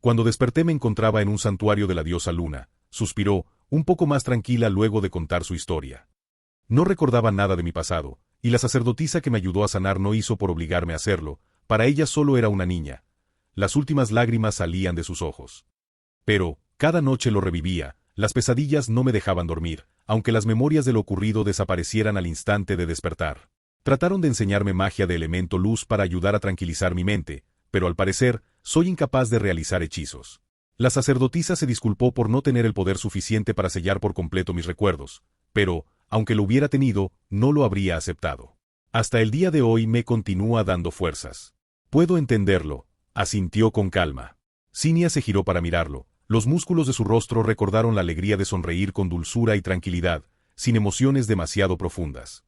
Cuando desperté me encontraba en un santuario de la diosa Luna, suspiró, un poco más tranquila luego de contar su historia. No recordaba nada de mi pasado, y la sacerdotisa que me ayudó a sanar no hizo por obligarme a hacerlo, para ella solo era una niña. Las últimas lágrimas salían de sus ojos. Pero, cada noche lo revivía, las pesadillas no me dejaban dormir, aunque las memorias de lo ocurrido desaparecieran al instante de despertar. Trataron de enseñarme magia de elemento luz para ayudar a tranquilizar mi mente, pero al parecer, soy incapaz de realizar hechizos. La sacerdotisa se disculpó por no tener el poder suficiente para sellar por completo mis recuerdos, pero, aunque lo hubiera tenido, no lo habría aceptado. Hasta el día de hoy me continúa dando fuerzas. Puedo entenderlo, asintió con calma. Cinia se giró para mirarlo. Los músculos de su rostro recordaron la alegría de sonreír con dulzura y tranquilidad, sin emociones demasiado profundas.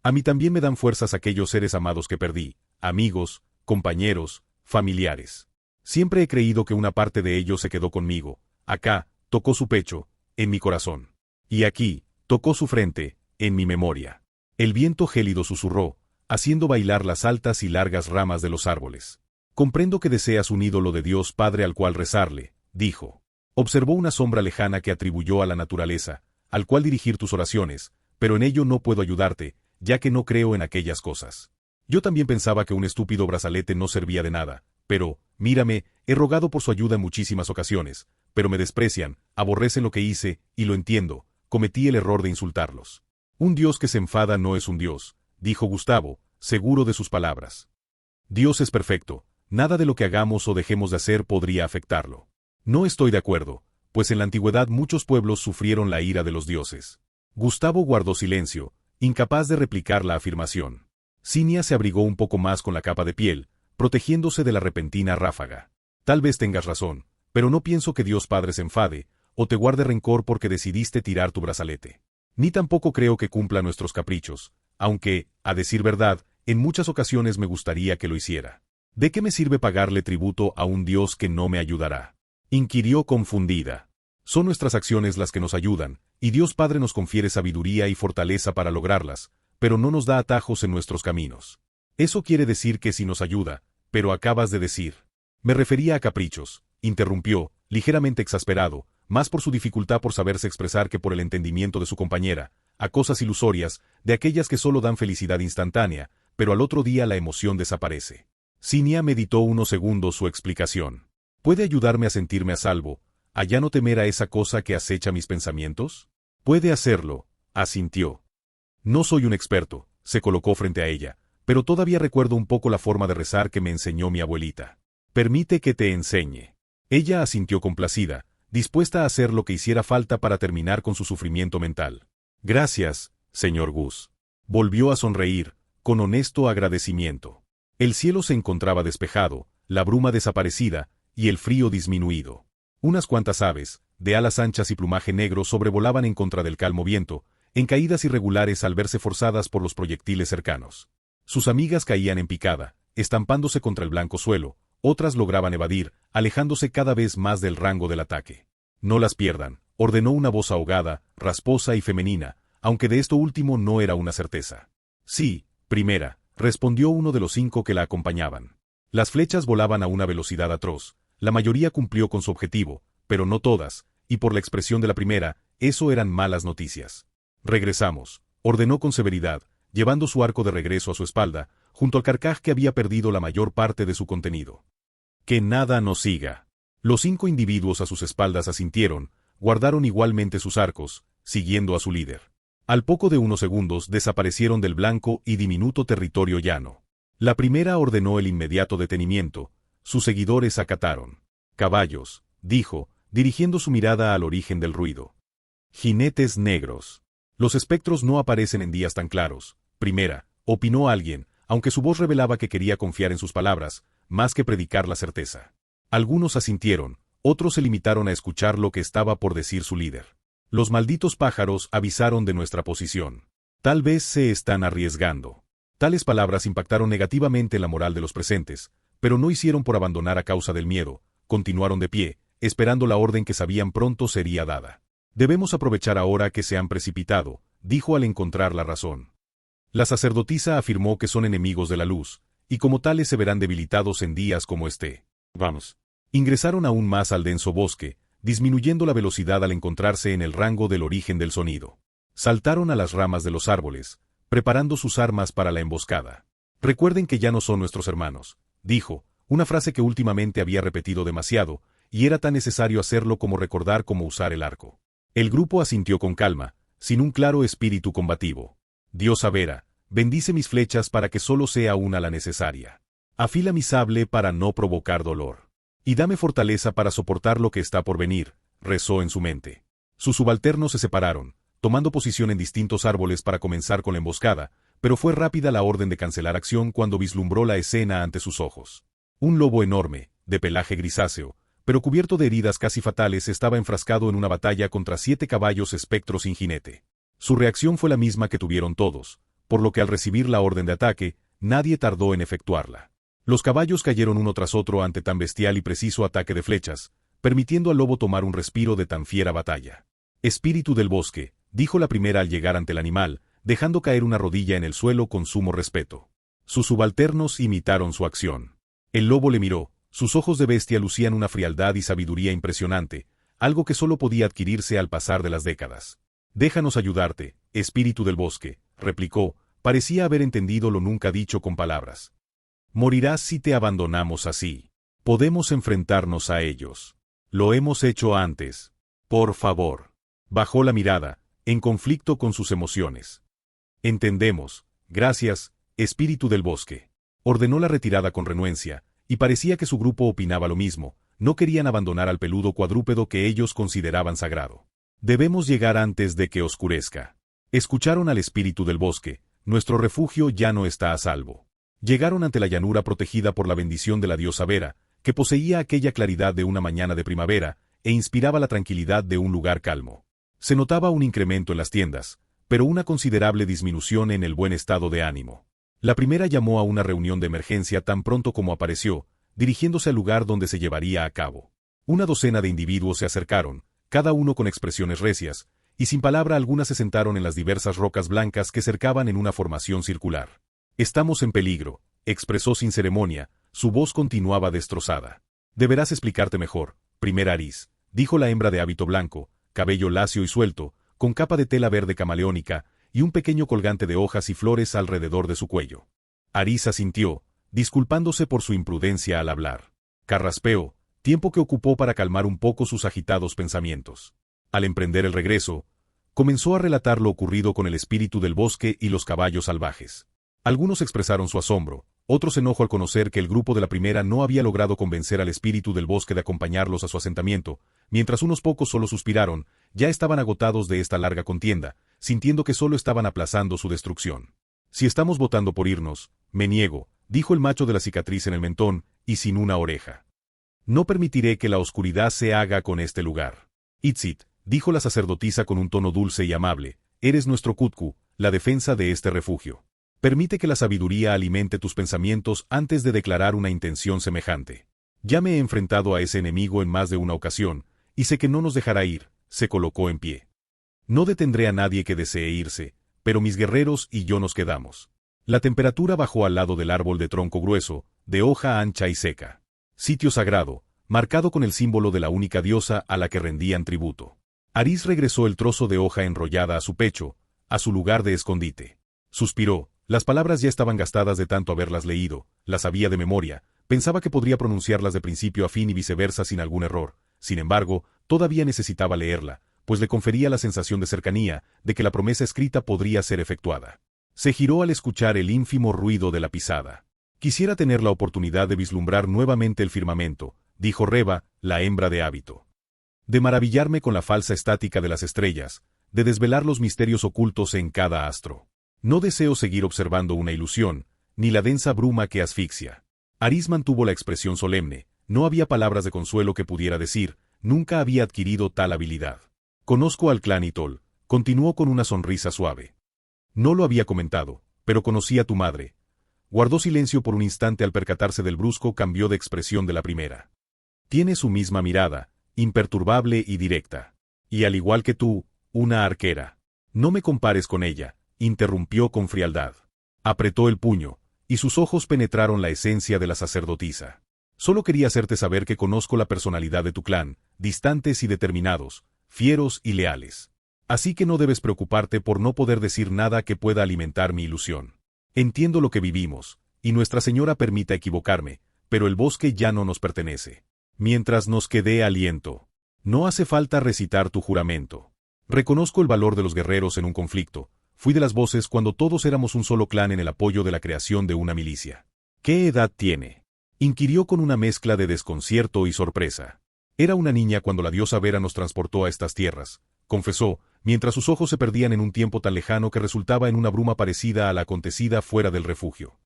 A mí también me dan fuerzas aquellos seres amados que perdí, amigos, compañeros, familiares. Siempre he creído que una parte de ellos se quedó conmigo. Acá, tocó su pecho, en mi corazón. Y aquí, tocó su frente, en mi memoria. El viento gélido susurró, haciendo bailar las altas y largas ramas de los árboles. Comprendo que deseas un ídolo de Dios Padre al cual rezarle, dijo. Observó una sombra lejana que atribuyó a la naturaleza, al cual dirigir tus oraciones, pero en ello no puedo ayudarte, ya que no creo en aquellas cosas. Yo también pensaba que un estúpido brazalete no servía de nada, pero, mírame, he rogado por su ayuda en muchísimas ocasiones, pero me desprecian, aborrecen lo que hice, y lo entiendo, cometí el error de insultarlos. Un Dios que se enfada no es un Dios, dijo Gustavo, seguro de sus palabras. Dios es perfecto, nada de lo que hagamos o dejemos de hacer podría afectarlo. No estoy de acuerdo, pues en la antigüedad muchos pueblos sufrieron la ira de los dioses. Gustavo guardó silencio, incapaz de replicar la afirmación. Cinia se abrigó un poco más con la capa de piel, protegiéndose de la repentina ráfaga. Tal vez tengas razón, pero no pienso que Dios Padre se enfade, o te guarde rencor porque decidiste tirar tu brazalete. Ni tampoco creo que cumpla nuestros caprichos, aunque, a decir verdad, en muchas ocasiones me gustaría que lo hiciera. ¿De qué me sirve pagarle tributo a un Dios que no me ayudará?, inquirió confundida. Son nuestras acciones las que nos ayudan, y Dios Padre nos confiere sabiduría y fortaleza para lograrlas, pero no nos da atajos en nuestros caminos. Eso quiere decir que sí nos ayuda, pero acabas de decir. Me refería a caprichos, interrumpió, ligeramente exasperado, más por su dificultad por saberse expresar que por el entendimiento de su compañera, a cosas ilusorias, de aquellas que solo dan felicidad instantánea, pero al otro día la emoción desaparece. Cinia meditó unos segundos su explicación. ¿Puede ayudarme a sentirme a salvo, a ya no temer a esa cosa que acecha mis pensamientos? Puede hacerlo, asintió. No soy un experto, se colocó frente a ella, pero todavía recuerdo un poco la forma de rezar que me enseñó mi abuelita. Permite que te enseñe. Ella asintió complacida, dispuesta a hacer lo que hiciera falta para terminar con su sufrimiento mental. Gracias, señor Gus. Volvió a sonreír, con honesto agradecimiento. El cielo se encontraba despejado, la bruma desaparecida, y el frío disminuido. Unas cuantas aves, de alas anchas y plumaje negro sobrevolaban en contra del calmo viento, en caídas irregulares al verse forzadas por los proyectiles cercanos. Sus amigas caían en picada, estampándose contra el blanco suelo, otras lograban evadir, alejándose cada vez más del rango del ataque. No las pierdan, ordenó una voz ahogada, rasposa y femenina, aunque de esto último no era una certeza. Sí, primera, respondió uno de los 5 que la acompañaban. Las flechas volaban a una velocidad atroz. La mayoría cumplió con su objetivo, pero no todas, y por la expresión de la primera, eso eran malas noticias. Regresamos, ordenó con severidad, llevando su arco de regreso a su espalda, junto al carcaj que había perdido la mayor parte de su contenido. Que nada nos siga. Los 5 individuos a sus espaldas asintieron, guardaron igualmente sus arcos, siguiendo a su líder. Al poco de unos segundos desaparecieron del blanco y diminuto territorio llano. La primera ordenó el inmediato detenimiento. Sus seguidores acataron. Caballos, dijo, dirigiendo su mirada al origen del ruido. Jinetes negros. Los espectros no aparecen en días tan claros. Primera, opinó alguien, aunque su voz revelaba que quería confiar en sus palabras, más que predicar la certeza. Algunos asintieron, otros se limitaron a escuchar lo que estaba por decir su líder. Los malditos pájaros avisaron de nuestra posición. Tal vez se están arriesgando. Tales palabras impactaron negativamente en la moral de los presentes, pero no hicieron por abandonar a causa del miedo, continuaron de pie, esperando la orden que sabían pronto sería dada. Debemos aprovechar ahora que se han precipitado, dijo al encontrar la razón. La sacerdotisa afirmó que son enemigos de la luz, y como tales se verán debilitados en días como este. Vamos. Ingresaron aún más al denso bosque, disminuyendo la velocidad al encontrarse en el rango del origen del sonido. Saltaron a las ramas de los árboles, preparando sus armas para la emboscada. «Recuerden que ya no son nuestros hermanos», dijo, una frase que últimamente había repetido demasiado, y era tan necesario hacerlo como recordar cómo usar el arco. El grupo asintió con calma, sin un claro espíritu combativo. «Diosa Vera, bendice mis flechas para que solo sea una la necesaria. Afila mi sable para no provocar dolor. Y dame fortaleza para soportar lo que está por venir», rezó en su mente. Sus subalternos se separaron, tomando posición en distintos árboles para comenzar con la emboscada, pero fue rápida la orden de cancelar acción cuando vislumbró la escena ante sus ojos. Un lobo enorme, de pelaje grisáceo, pero cubierto de heridas casi fatales, estaba enfrascado en una batalla contra 7 caballos espectros sin jinete. Su reacción fue la misma que tuvieron todos, por lo que al recibir la orden de ataque, nadie tardó en efectuarla. Los caballos cayeron uno tras otro ante tan bestial y preciso ataque de flechas, permitiendo al lobo tomar un respiro de tan fiera batalla. «Espíritu del bosque», dijo la primera al llegar ante el animal, dejando caer una rodilla en el suelo con sumo respeto. Sus subalternos imitaron su acción. El lobo le miró, sus ojos de bestia lucían una frialdad y sabiduría impresionante, algo que solo podía adquirirse al pasar de las décadas. «Déjanos ayudarte, espíritu del bosque», replicó, parecía haber entendido lo nunca dicho con palabras. «Morirás si te abandonamos así. Podemos enfrentarnos a ellos. Lo hemos hecho antes. Por favor». Bajó la mirada, en conflicto con sus emociones. «Entendemos, gracias, espíritu del bosque». Ordenó la retirada con renuencia, y parecía que su grupo opinaba lo mismo, no querían abandonar al peludo cuadrúpedo que ellos consideraban sagrado. «Debemos llegar antes de que oscurezca». Escucharon al espíritu del bosque, «Nuestro refugio ya no está a salvo». Llegaron ante la llanura protegida por la bendición de la diosa Vera, que poseía aquella claridad de una mañana de primavera, e inspiraba la tranquilidad de un lugar calmo. Se notaba un incremento en las tiendas, pero una considerable disminución en el buen estado de ánimo. La primera llamó a una reunión de emergencia tan pronto como apareció, dirigiéndose al lugar donde se llevaría a cabo. Una docena de individuos se acercaron, cada uno con expresiones recias, y sin palabra alguna se sentaron en las diversas rocas blancas que cercaban en una formación circular. «Estamos en peligro», expresó sin ceremonia, su voz continuaba destrozada. «Deberás explicarte mejor, primera Aris», dijo la hembra de hábito blanco, cabello lacio y suelto, con capa de tela verde camaleónica, y un pequeño colgante de hojas y flores alrededor de su cuello. Aris asintió, disculpándose por su imprudencia al hablar. Carraspeó, tiempo que ocupó para calmar un poco sus agitados pensamientos. Al emprender el regreso, comenzó a relatar lo ocurrido con el espíritu del bosque y los caballos salvajes. Algunos expresaron su asombro, otros enojo al conocer que el grupo de la primera no había logrado convencer al espíritu del bosque de acompañarlos a su asentamiento, mientras unos pocos solo suspiraron, ya estaban agotados de esta larga contienda, sintiendo que solo estaban aplazando su destrucción. «Si estamos votando por irnos, me niego», dijo el macho de la cicatriz en el mentón, y sin una oreja. «No permitiré que la oscuridad se haga con este lugar». «Itzit», dijo la sacerdotisa con un tono dulce y amable, «eres nuestro Kutku, la defensa de este refugio. Permite que la sabiduría alimente tus pensamientos antes de declarar una intención semejante. Ya me he enfrentado a ese enemigo en más de una ocasión, y sé que no nos dejará ir», se colocó en pie. «No detendré a nadie que desee irse, pero mis guerreros y yo nos quedamos». La temperatura bajó al lado del árbol de tronco grueso, de hoja ancha y seca. Sitio sagrado, marcado con el símbolo de la única diosa a la que rendían tributo. Aris regresó el trozo de hoja enrollada a su pecho, a su lugar de escondite. Suspiró. Las palabras ya estaban gastadas de tanto haberlas leído, las sabía de memoria, pensaba que podría pronunciarlas de principio a fin y viceversa sin algún error. Sin embargo, todavía necesitaba leerla, pues le confería la sensación de cercanía, de que la promesa escrita podría ser efectuada. Se giró al escuchar el ínfimo ruido de la pisada. «Quisiera tener la oportunidad de vislumbrar nuevamente el firmamento», dijo Reba, la hembra de hábito. «De maravillarme con la falsa estática de las estrellas, de desvelar los misterios ocultos en cada astro. No deseo seguir observando una ilusión, ni la densa bruma que asfixia». Aris mantuvo la expresión solemne, no había palabras de consuelo que pudiera decir, nunca había adquirido tal habilidad. «Conozco al clan Itol», continuó con una sonrisa suave. «No lo había comentado, pero conocí a tu madre». Guardó silencio por un instante al percatarse del brusco cambio de expresión de la primera. «Tiene su misma mirada, imperturbable y directa. Y al igual que tú, una arquera. No me compares con ella», interrumpió con frialdad. Apretó el puño, y sus ojos penetraron la esencia de la sacerdotisa. Solo quería hacerte saber que conozco la personalidad de tu clan, distantes y determinados, fieros y leales. Así que no debes preocuparte por no poder decir nada que pueda alimentar mi ilusión. Entiendo lo que vivimos, y Nuestra Señora permita equivocarme, pero el bosque ya no nos pertenece. Mientras nos quede aliento, no hace falta recitar tu juramento. Reconozco el valor de los guerreros en un conflicto. Fui de las voces cuando todos éramos un solo clan en el apoyo de la creación de una milicia. ¿Qué edad tiene?, inquirió con una mezcla de desconcierto y sorpresa. Era una niña cuando la diosa Vera nos transportó a estas tierras, confesó, mientras sus ojos se perdían en un tiempo tan lejano que resultaba en una bruma parecida a la acontecida fuera del refugio.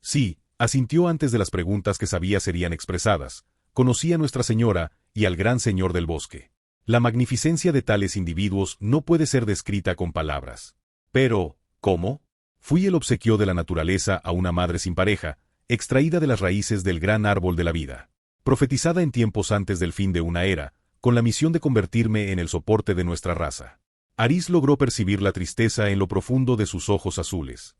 Sí, asintió antes de las preguntas que sabía serían expresadas. Conocía a Nuestra Señora y al gran Señor del Bosque. La magnificencia de tales individuos no puede ser descrita con palabras. Pero, ¿cómo? Fui el obsequio de la naturaleza a una madre sin pareja, extraída de las raíces del gran árbol de la vida. Profetizada en tiempos antes del fin de una era, con la misión de convertirme en el soporte de nuestra raza. Aris logró percibir la tristeza en lo profundo de sus ojos azules.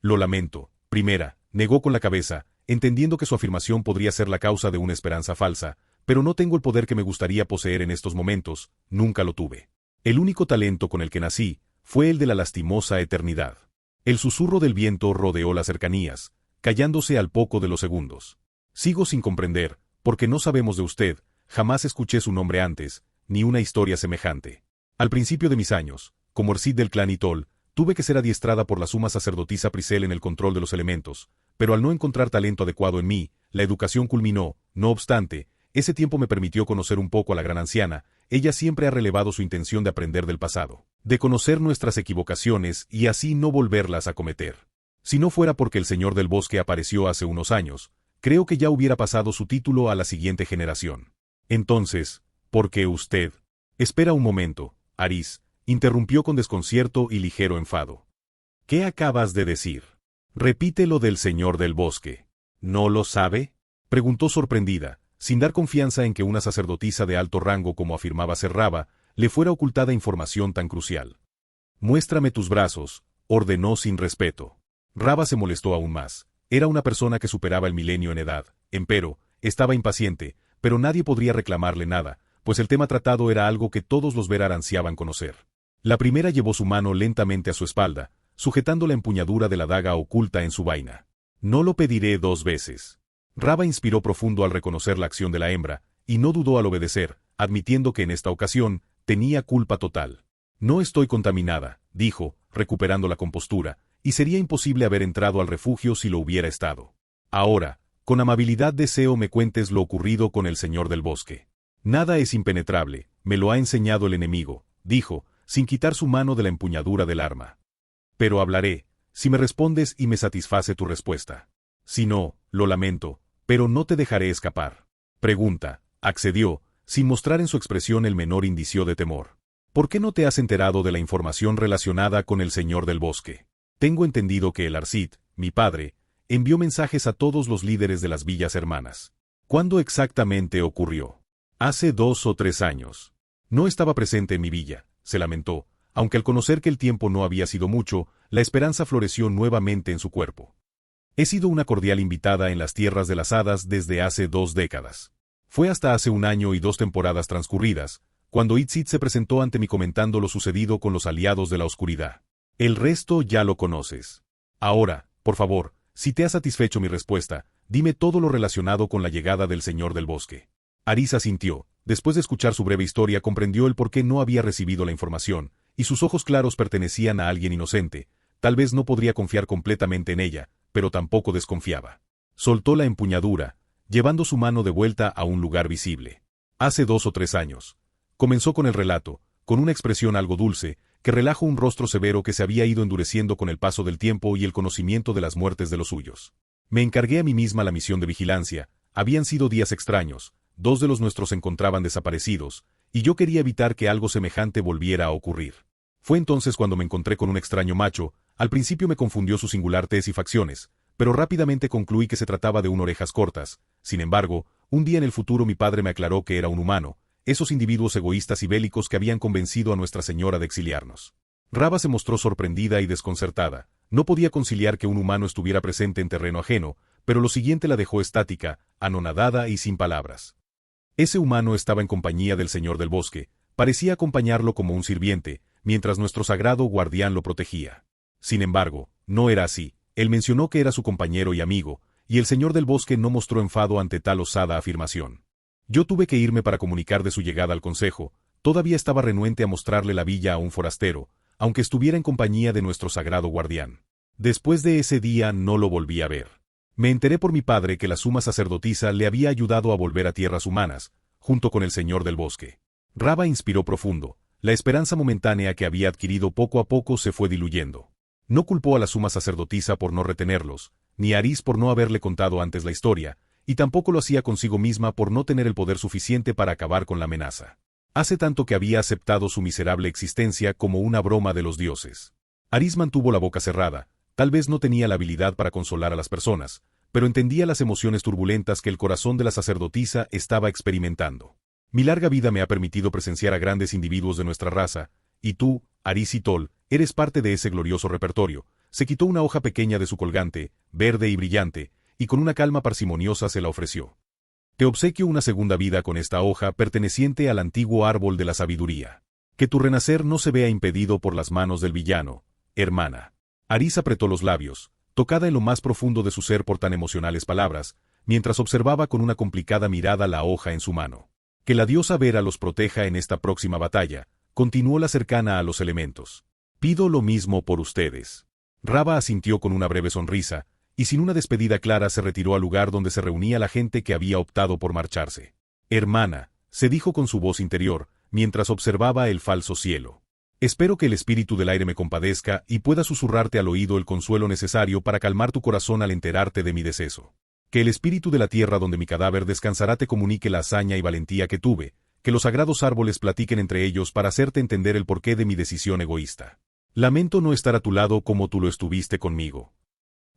Lo lamento, primera, negó con la cabeza, entendiendo que su afirmación podría ser la causa de una esperanza falsa, pero no tengo el poder que me gustaría poseer en estos momentos, nunca lo tuve. El único talento con el que nací fue el de la lastimosa eternidad. El susurro del viento rodeó las cercanías, callándose al poco de los segundos. Sigo sin comprender, porque no sabemos de usted, jamás escuché su nombre antes, ni una historia semejante. Al principio de mis años, como Ercid del clan Itol, tuve que ser adiestrada por la suma sacerdotisa Prisel en el control de los elementos, pero al no encontrar talento adecuado en mí, la educación culminó. No obstante, ese tiempo me permitió conocer un poco a la gran anciana. Ella siempre ha relevado su intención de aprender del pasado, de conocer nuestras equivocaciones y así no volverlas a cometer. Si no fuera porque el Señor del Bosque apareció hace unos años, creo que ya hubiera pasado su título a la siguiente generación. Entonces, ¿por qué usted? Espera un momento, Aris, interrumpió con desconcierto y ligero enfado. ¿Qué acabas de decir? Repite lo del Señor del Bosque. ¿No lo sabe?, preguntó sorprendida, sin dar confianza en que una sacerdotisa de alto rango como afirmaba ser Raba, le fuera ocultada información tan crucial. Muéstrame tus brazos, ordenó sin respeto. Raba se molestó aún más. Era una persona que superaba el milenio en edad, empero, estaba impaciente, pero nadie podría reclamarle nada, pues el tema tratado era algo que todos los Verar ansiaban conocer. La primera llevó su mano lentamente a su espalda, sujetando la empuñadura de la daga oculta en su vaina. No lo pediré 2 veces. Raba inspiró profundo al reconocer la acción de la hembra, y no dudó al obedecer, admitiendo que en esta ocasión tenía culpa total. No estoy contaminada, dijo, recuperando la compostura, y sería imposible haber entrado al refugio si lo hubiera estado. Ahora, con amabilidad deseo me cuentes lo ocurrido con el Señor del Bosque. Nada es impenetrable, me lo ha enseñado el enemigo, dijo, sin quitar su mano de la empuñadura del arma. Pero hablaré, si me respondes y me satisface tu respuesta. Si no, lo lamento, pero no te dejaré escapar. Pregunta, accedió, sin mostrar en su expresión el menor indicio de temor. ¿Por qué no te has enterado de la información relacionada con el Señor del Bosque? Tengo entendido que el Arcid, mi padre, envió mensajes a todos los líderes de las villas hermanas. ¿Cuándo exactamente ocurrió? Hace 2 o 3 años. No estaba presente en mi villa, se lamentó, aunque al conocer que el tiempo no había sido mucho, la esperanza floreció nuevamente en su cuerpo. He sido una cordial invitada en las tierras de las hadas desde hace 2 décadas. Fue hasta hace 1 año y 2 temporadas transcurridas, cuando Itzit se presentó ante mí comentando lo sucedido con los aliados de la oscuridad. El resto ya lo conoces. Ahora, por favor, si te ha satisfecho mi respuesta, dime todo lo relacionado con la llegada del Señor del Bosque. Aris asintió. Después de escuchar su breve historia comprendió el por qué no había recibido la información, y sus ojos claros pertenecían a alguien inocente. Tal vez no podría confiar completamente en ella, pero tampoco desconfiaba. Soltó la empuñadura, llevando su mano de vuelta a un lugar visible. Hace 2 o 3 años. Comenzó con el relato, con una expresión algo dulce, que relajó un rostro severo que se había ido endureciendo con el paso del tiempo y el conocimiento de las muertes de los suyos. Me encargué a mí misma la misión de vigilancia. Habían sido días extraños, 2 de los nuestros se encontraban desaparecidos, y yo quería evitar que algo semejante volviera a ocurrir. Fue entonces cuando me encontré con un extraño macho. Al principio me confundió su singular tez y facciones, pero rápidamente concluí que se trataba de un orejas cortas. Sin embargo, un día en el futuro mi padre me aclaró que era un humano, esos individuos egoístas y bélicos que habían convencido a Nuestra Señora de exiliarnos. Raba se mostró sorprendida y desconcertada. No podía conciliar que un humano estuviera presente en terreno ajeno, pero lo siguiente la dejó estática, anonadada y sin palabras. Ese humano estaba en compañía del señor del bosque, parecía acompañarlo como un sirviente, mientras nuestro sagrado guardián lo protegía. Sin embargo, no era así. Él mencionó que era su compañero y amigo, y el señor del bosque no mostró enfado ante tal osada afirmación. Yo tuve que irme para comunicar de su llegada al consejo. Todavía estaba renuente a mostrarle la villa a un forastero, aunque estuviera en compañía de nuestro sagrado guardián. Después de ese día no lo volví a ver. Me enteré por mi padre que la suma sacerdotisa le había ayudado a volver a tierras humanas, junto con el señor del bosque. Raba inspiró profundo. La esperanza momentánea que había adquirido poco a poco se fue diluyendo. No culpó a la suma sacerdotisa por no retenerlos, ni a Aris por no haberle contado antes la historia, y tampoco lo hacía consigo misma por no tener el poder suficiente para acabar con la amenaza. Hace tanto que había aceptado su miserable existencia como una broma de los dioses. Aris mantuvo la boca cerrada. Tal vez no tenía la habilidad para consolar a las personas, pero entendía las emociones turbulentas que el corazón de la sacerdotisa estaba experimentando. Mi larga vida me ha permitido presenciar a grandes individuos de nuestra raza, y tú, Aris Tol, eres parte de ese glorioso repertorio. Se quitó una hoja pequeña de su colgante, verde y brillante, y con una calma parsimoniosa se la ofreció. Te obsequio una segunda vida con esta hoja perteneciente al antiguo árbol de la sabiduría. Que tu renacer no se vea impedido por las manos del villano, hermana. Aris apretó los labios, tocada en lo más profundo de su ser por tan emocionales palabras, mientras observaba con una complicada mirada la hoja en su mano. Que la diosa Vera los proteja en esta próxima batalla, continuó la cercana a los elementos. Pido lo mismo por ustedes. Raba asintió con una breve sonrisa, y sin una despedida clara se retiró al lugar donde se reunía la gente que había optado por marcharse. Hermana, se dijo con su voz interior, mientras observaba el falso cielo. Espero que el espíritu del aire me compadezca y pueda susurrarte al oído el consuelo necesario para calmar tu corazón al enterarte de mi deceso. Que el espíritu de la tierra donde mi cadáver descansará te comunique la hazaña y valentía que tuve, que los sagrados árboles platiquen entre ellos para hacerte entender el porqué de mi decisión egoísta. Lamento no estar a tu lado como tú lo estuviste conmigo.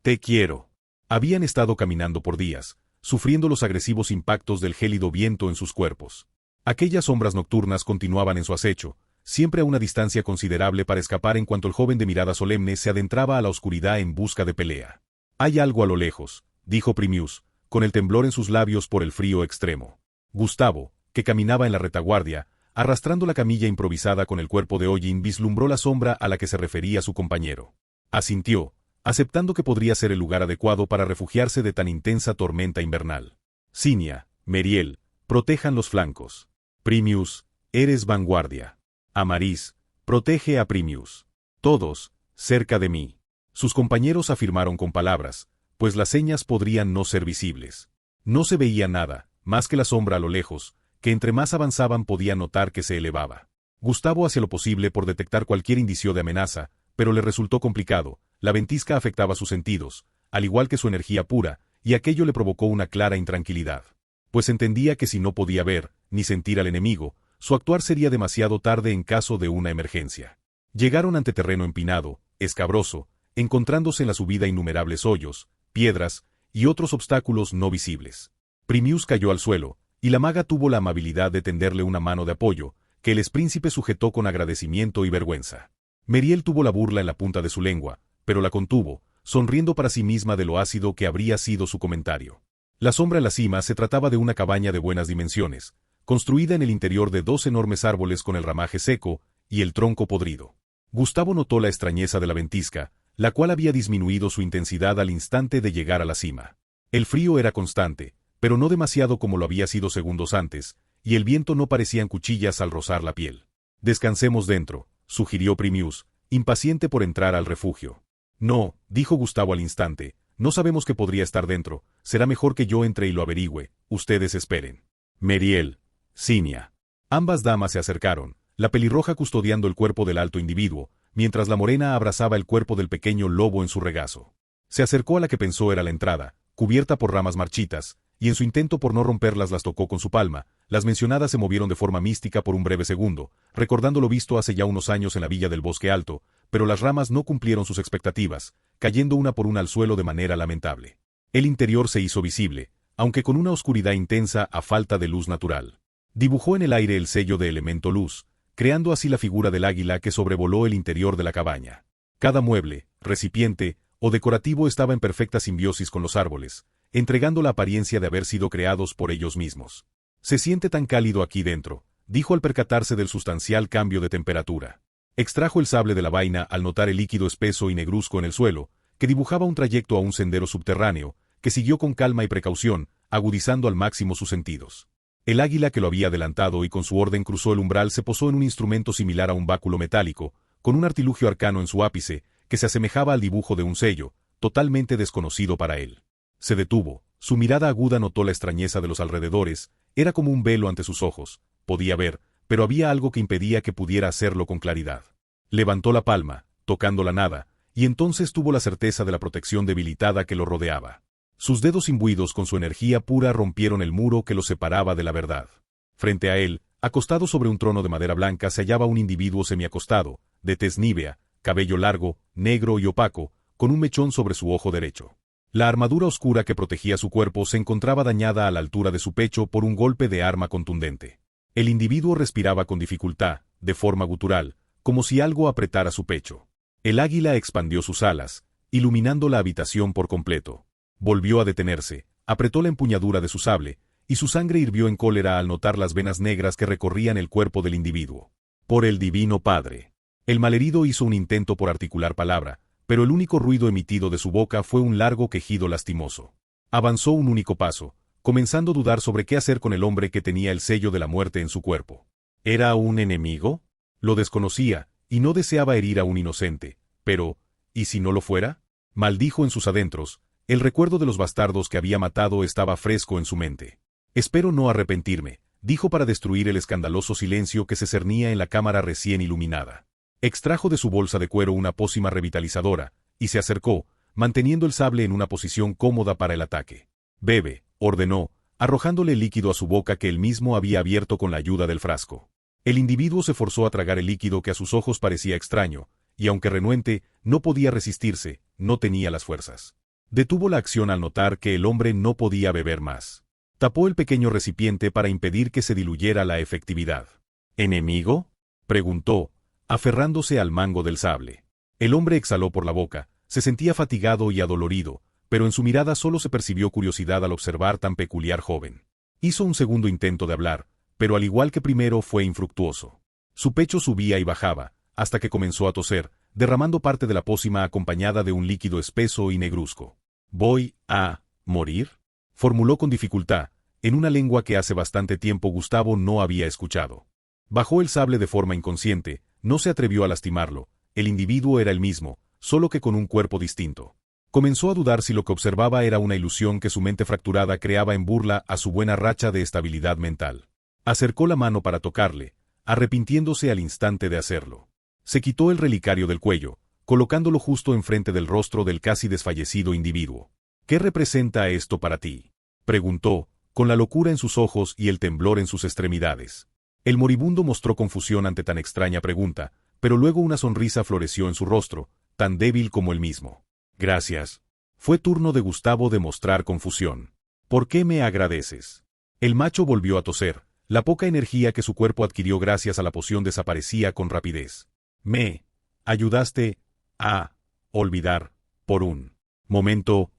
Te quiero. Habían estado caminando por días, sufriendo los agresivos impactos del gélido viento en sus cuerpos. Aquellas sombras nocturnas continuaban en su acecho, siempre a una distancia considerable para escapar en cuanto el joven de mirada solemne se adentraba a la oscuridad en busca de pelea. Hay algo a lo lejos, dijo Primius, con el temblor en sus labios por el frío extremo. Gustavo, que caminaba en la retaguardia, arrastrando la camilla improvisada con el cuerpo de Ollin, vislumbró la sombra a la que se refería su compañero. Asintió, aceptando que podría ser el lugar adecuado para refugiarse de tan intensa tormenta invernal. Cinia, Meriel, protejan los flancos. Primius, eres vanguardia. Amaris, protege a Primius. Todos, cerca de mí. Sus compañeros afirmaron con palabras, pues las señas podrían no ser visibles. No se veía nada, más que la sombra a lo lejos, que entre más avanzaban podían notar que se elevaba. Gustavo hacía lo posible por detectar cualquier indicio de amenaza, pero le resultó complicado. La ventisca afectaba sus sentidos, al igual que su energía pura, y aquello le provocó una clara intranquilidad. Pues entendía que si no podía ver, ni sentir al enemigo, su actuar sería demasiado tarde en caso de una emergencia. Llegaron ante terreno empinado, escabroso, encontrándose en la subida innumerables hoyos, piedras y otros obstáculos no visibles. Primius cayó al suelo, y la maga tuvo la amabilidad de tenderle una mano de apoyo, que el expríncipe sujetó con agradecimiento y vergüenza. Meriel tuvo la burla en la punta de su lengua, pero la contuvo, sonriendo para sí misma de lo ácido que habría sido su comentario. La sombra en la cima se trataba de una cabaña de buenas dimensiones, construida en el interior de 2 enormes árboles con el ramaje seco y el tronco podrido. Gustavo notó la extrañeza de la ventisca, la cual había disminuido su intensidad al instante de llegar a la cima. El frío era constante, pero no demasiado como lo había sido segundos antes, y el viento no parecían cuchillas al rozar la piel. Descansemos dentro, sugirió Primius, impaciente por entrar al refugio. No, dijo Gustavo al instante, no sabemos qué podría estar dentro, será mejor que yo entre y lo averigüe, ustedes esperen. Meriel, Cinia. Ambas damas se acercaron, la pelirroja custodiando el cuerpo del alto individuo, mientras la morena abrazaba el cuerpo del pequeño lobo en su regazo. Se acercó a la que pensó era la entrada, cubierta por ramas marchitas, y en su intento por no romperlas las tocó con su palma. Las mencionadas se movieron de forma mística por un breve segundo, recordando lo visto hace ya unos años en la villa del Bosque Alto, pero las ramas no cumplieron sus expectativas, cayendo una por una al suelo de manera lamentable. El interior se hizo visible, aunque con una oscuridad intensa a falta de luz natural. Dibujó en el aire el sello de elemento luz, creando así la figura del águila que sobrevoló el interior de la cabaña. Cada mueble, recipiente o decorativo estaba en perfecta simbiosis con los árboles, entregando la apariencia de haber sido creados por ellos mismos. Se siente tan cálido aquí dentro, dijo al percatarse del sustancial cambio de temperatura. Extrajo el sable de la vaina al notar el líquido espeso y negruzco en el suelo, que dibujaba un trayecto a un sendero subterráneo, que siguió con calma y precaución, agudizando al máximo sus sentidos. El águila que lo había adelantado y con su orden cruzó el umbral se posó en un instrumento similar a un báculo metálico, con un artilugio arcano en su ápice, que se asemejaba al dibujo de un sello, totalmente desconocido para él. Se detuvo, su mirada aguda notó la extrañeza de los alrededores, era como un velo ante sus ojos, podía ver, pero había algo que impedía que pudiera hacerlo con claridad. Levantó la palma, tocando la nada, y entonces tuvo la certeza de la protección debilitada que lo rodeaba. Sus dedos imbuidos con su energía pura rompieron el muro que lo separaba de la verdad. Frente a él, acostado sobre un trono de madera blanca, se hallaba un individuo semiacostado, de tez nívea, cabello largo, negro y opaco, con un mechón sobre su ojo derecho. La armadura oscura que protegía su cuerpo se encontraba dañada a la altura de su pecho por un golpe de arma contundente. El individuo respiraba con dificultad, de forma gutural, como si algo apretara su pecho. El águila expandió sus alas, iluminando la habitación por completo. Volvió a detenerse, apretó la empuñadura de su sable, y su sangre hirvió en cólera al notar las venas negras que recorrían el cuerpo del individuo. Por el Divino Padre. El malherido hizo un intento por articular palabra, pero el único ruido emitido de su boca fue un largo quejido lastimoso. Avanzó un único paso, comenzando a dudar sobre qué hacer con el hombre que tenía el sello de la muerte en su cuerpo. ¿Era un enemigo? Lo desconocía, y no deseaba herir a un inocente, pero, ¿y si no lo fuera? Maldijo en sus adentros. El recuerdo de los bastardos que había matado estaba fresco en su mente. Espero no arrepentirme, dijo para destruir el escandaloso silencio que se cernía en la cámara recién iluminada. Extrajo de su bolsa de cuero una pócima revitalizadora, y se acercó, manteniendo el sable en una posición cómoda para el ataque. «Bebe», ordenó, arrojándole el líquido a su boca que él mismo había abierto con la ayuda del frasco. El individuo se forzó a tragar el líquido que a sus ojos parecía extraño, y aunque renuente, no podía resistirse, no tenía las fuerzas. Detuvo la acción al notar que el hombre no podía beber más. Tapó el pequeño recipiente para impedir que se diluyera la efectividad. ¿Enemigo?, preguntó, aferrándose al mango del sable. El hombre exhaló por la boca, se sentía fatigado y adolorido, pero en su mirada solo se percibió curiosidad al observar tan peculiar joven. Hizo un segundo intento de hablar, pero al igual que primero fue infructuoso. Su pecho subía y bajaba, hasta que comenzó a toser, derramando parte de la pócima acompañada de un líquido espeso y negruzco. «¿Voy a morir?», formuló con dificultad, en una lengua que hace bastante tiempo Gustavo no había escuchado. Bajó el sable de forma inconsciente, no se atrevió a lastimarlo, el individuo era el mismo, solo que con un cuerpo distinto. Comenzó a dudar si lo que observaba era una ilusión que su mente fracturada creaba en burla a su buena racha de estabilidad mental. Acercó la mano para tocarle, arrepintiéndose al instante de hacerlo. Se quitó el relicario del cuello, colocándolo justo enfrente del rostro del casi desfallecido individuo. «¿Qué representa esto para ti?», preguntó, con la locura en sus ojos y el temblor en sus extremidades. El moribundo mostró confusión ante tan extraña pregunta, pero luego una sonrisa floreció en su rostro, tan débil como él mismo. «Gracias». Fue turno de Gustavo de mostrar confusión. «¿Por qué me agradeces?». El macho volvió a toser. La poca energía que su cuerpo adquirió gracias a la poción desaparecía con rapidez. «Me ayudaste a olvidar, por un momento,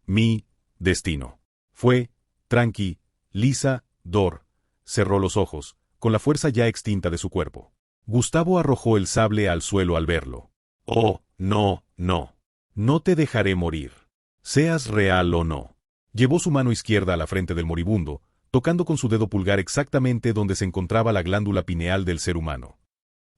mi destino». Fue tranquilizador. Cerró los ojos, con la fuerza ya extinta de su cuerpo. Gustavo arrojó el sable al suelo al verlo. «Oh, no, no. No te dejaré morir. Seas real o no». Llevó su mano izquierda a la frente del moribundo, tocando con su dedo pulgar exactamente donde se encontraba la glándula pineal del ser humano.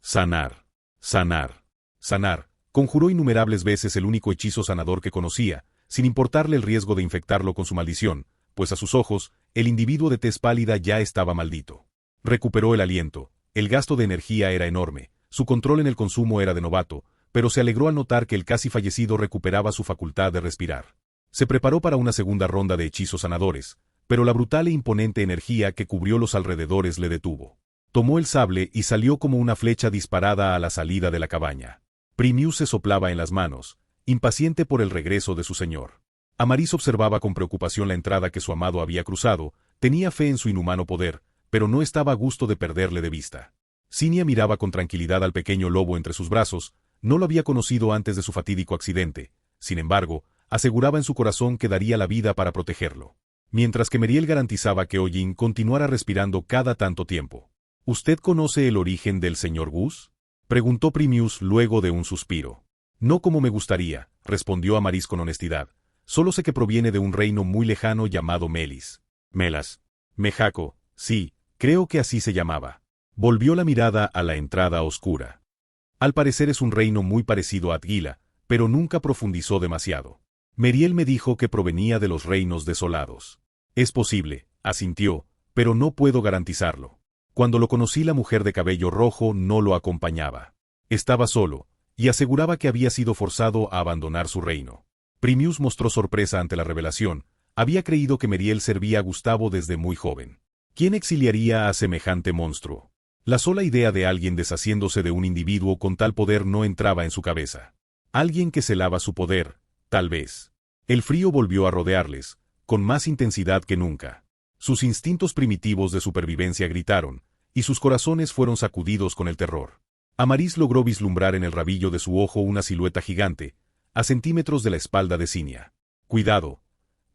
«Sanar, sanar, sanar», conjuró innumerables veces el único hechizo sanador que conocía, sin importarle el riesgo de infectarlo con su maldición, pues a sus ojos, el individuo de tez pálida ya estaba maldito. Recuperó el aliento, el gasto de energía era enorme, su control en el consumo era de novato, pero se alegró al notar que el casi fallecido recuperaba su facultad de respirar. Se preparó para una segunda ronda de hechizos sanadores, pero la brutal e imponente energía que cubrió los alrededores le detuvo. Tomó el sable y salió como una flecha disparada a la salida de la cabaña. Primius se soplaba en las manos, impaciente por el regreso de su señor. Amaris observaba con preocupación la entrada que su amado había cruzado, tenía fe en su inhumano poder, pero no estaba a gusto de perderle de vista. Cinia miraba con tranquilidad al pequeño lobo entre sus brazos, no lo había conocido antes de su fatídico accidente. Sin embargo, aseguraba en su corazón que daría la vida para protegerlo. Mientras que Meriel garantizaba que Hollin continuara respirando cada tanto tiempo. ¿Usted conoce el origen del señor Gus? Preguntó Primius luego de un suspiro. No como me gustaría, respondió Amaris con honestidad. Solo sé que proviene de un reino muy lejano llamado Melis. Melas. Mejaco, sí, creo que así se llamaba. Volvió la mirada a la entrada oscura. Al parecer es un reino muy parecido a Atgila, pero nunca profundizó demasiado. Meriel me dijo que provenía de los reinos desolados. Es posible, asintió, pero no puedo garantizarlo. Cuando lo conocí la mujer de cabello rojo no lo acompañaba. Estaba solo, y aseguraba que había sido forzado a abandonar su reino. Primius mostró sorpresa ante la revelación. Había creído que Meriel servía a Gustavo desde muy joven. ¿Quién exiliaría a semejante monstruo? La sola idea de alguien deshaciéndose de un individuo con tal poder no entraba en su cabeza. Alguien que celaba su poder, tal vez. El frío volvió a rodearles, con más intensidad que nunca. Sus instintos primitivos de supervivencia gritaron, y sus corazones fueron sacudidos con el terror. Amaris logró vislumbrar en el rabillo de su ojo una silueta gigante, a centímetros de la espalda de Cinia. «Cuidado»,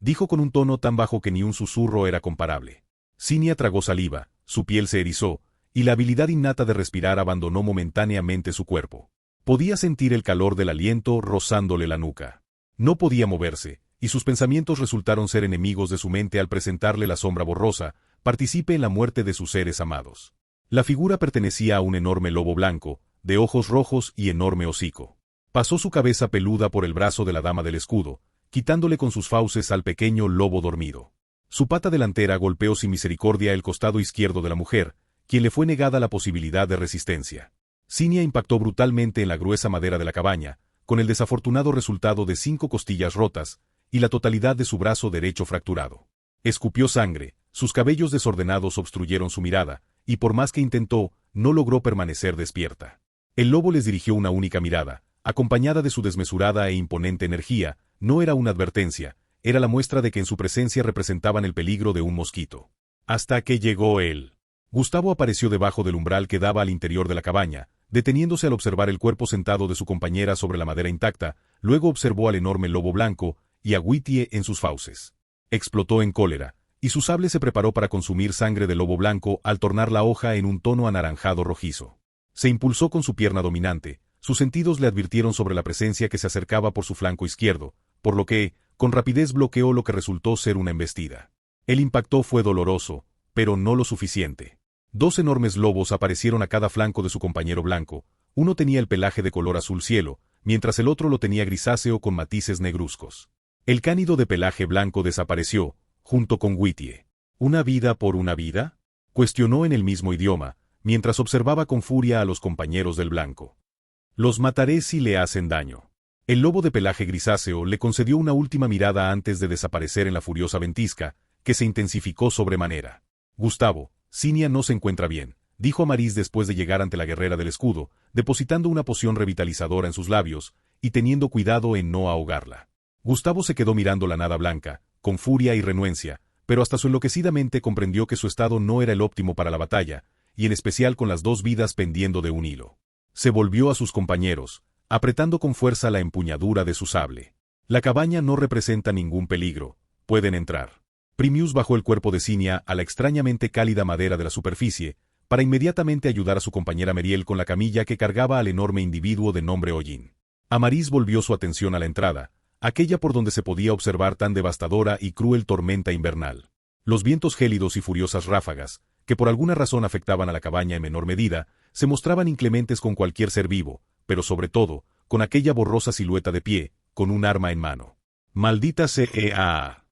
dijo con un tono tan bajo que ni un susurro era comparable. Cinia tragó saliva, su piel se erizó, y la habilidad innata de respirar abandonó momentáneamente su cuerpo. Podía sentir el calor del aliento rozándole la nuca. No podía moverse, y sus pensamientos resultaron ser enemigos de su mente al presentarle la sombra borrosa, participe en la muerte de sus seres amados. La figura pertenecía a un enorme lobo blanco, de ojos rojos y enorme hocico. Pasó su cabeza peluda por el brazo de la dama del escudo, quitándole con sus fauces al pequeño lobo dormido. Su pata delantera golpeó sin misericordia el costado izquierdo de la mujer, quien le fue negada la posibilidad de resistencia. Cinia impactó brutalmente en la gruesa madera de la cabaña, con el desafortunado resultado de 5 costillas rotas, y la totalidad de su brazo derecho fracturado. Escupió sangre, sus cabellos desordenados obstruyeron su mirada, y por más que intentó, no logró permanecer despierta. El lobo les dirigió una única mirada, acompañada de su desmesurada e imponente energía. No era una advertencia, era la muestra de que en su presencia representaban el peligro de un mosquito. Hasta que llegó él. Gustavo apareció debajo del umbral que daba al interior de la cabaña, deteniéndose al observar el cuerpo sentado de su compañera sobre la madera intacta, luego observó al enorme lobo blanco y a Whittier en sus fauces. Explotó en cólera, y su sable se preparó para consumir sangre del lobo blanco al tornar la hoja en un tono anaranjado rojizo. Se impulsó con su pierna dominante, sus sentidos le advirtieron sobre la presencia que se acercaba por su flanco izquierdo, por lo que, con rapidez bloqueó lo que resultó ser una embestida. El impacto fue doloroso, pero no lo suficiente. 2 enormes lobos aparecieron a cada flanco de su compañero blanco. Uno tenía el pelaje de color azul cielo, mientras el otro lo tenía grisáceo con matices negruzcos. El cánido de pelaje blanco desapareció, junto con Whittier. ¿Una vida por una vida?, cuestionó en el mismo idioma, mientras observaba con furia a los compañeros del blanco. Los mataré si le hacen daño. El lobo de pelaje grisáceo le concedió una última mirada antes de desaparecer en la furiosa ventisca, que se intensificó sobremanera. Gustavo, Cinia no se encuentra bien, dijo Amaris después de llegar ante la guerrera del escudo, depositando una poción revitalizadora en sus labios, y teniendo cuidado en no ahogarla. Gustavo se quedó mirando la nada blanca, con furia y renuencia, pero hasta su enloquecida mente comprendió que su estado no era el óptimo para la batalla, y en especial con las 2 vidas pendiendo de un hilo. Se volvió a sus compañeros, apretando con fuerza la empuñadura de su sable. La cabaña no representa ningún peligro, pueden entrar. Primius bajó el cuerpo de Cinia a la extrañamente cálida madera de la superficie, para inmediatamente ayudar a su compañera Meriel con la camilla que cargaba al enorme individuo de nombre Hollin. Amaris volvió su atención a la entrada, aquella por donde se podía observar tan devastadora y cruel tormenta invernal. Los vientos gélidos y furiosas ráfagas, que por alguna razón afectaban a la cabaña en menor medida, se mostraban inclementes con cualquier ser vivo, pero sobre todo, con aquella borrosa silueta de pie, con un arma en mano. «¡Maldita sea!»,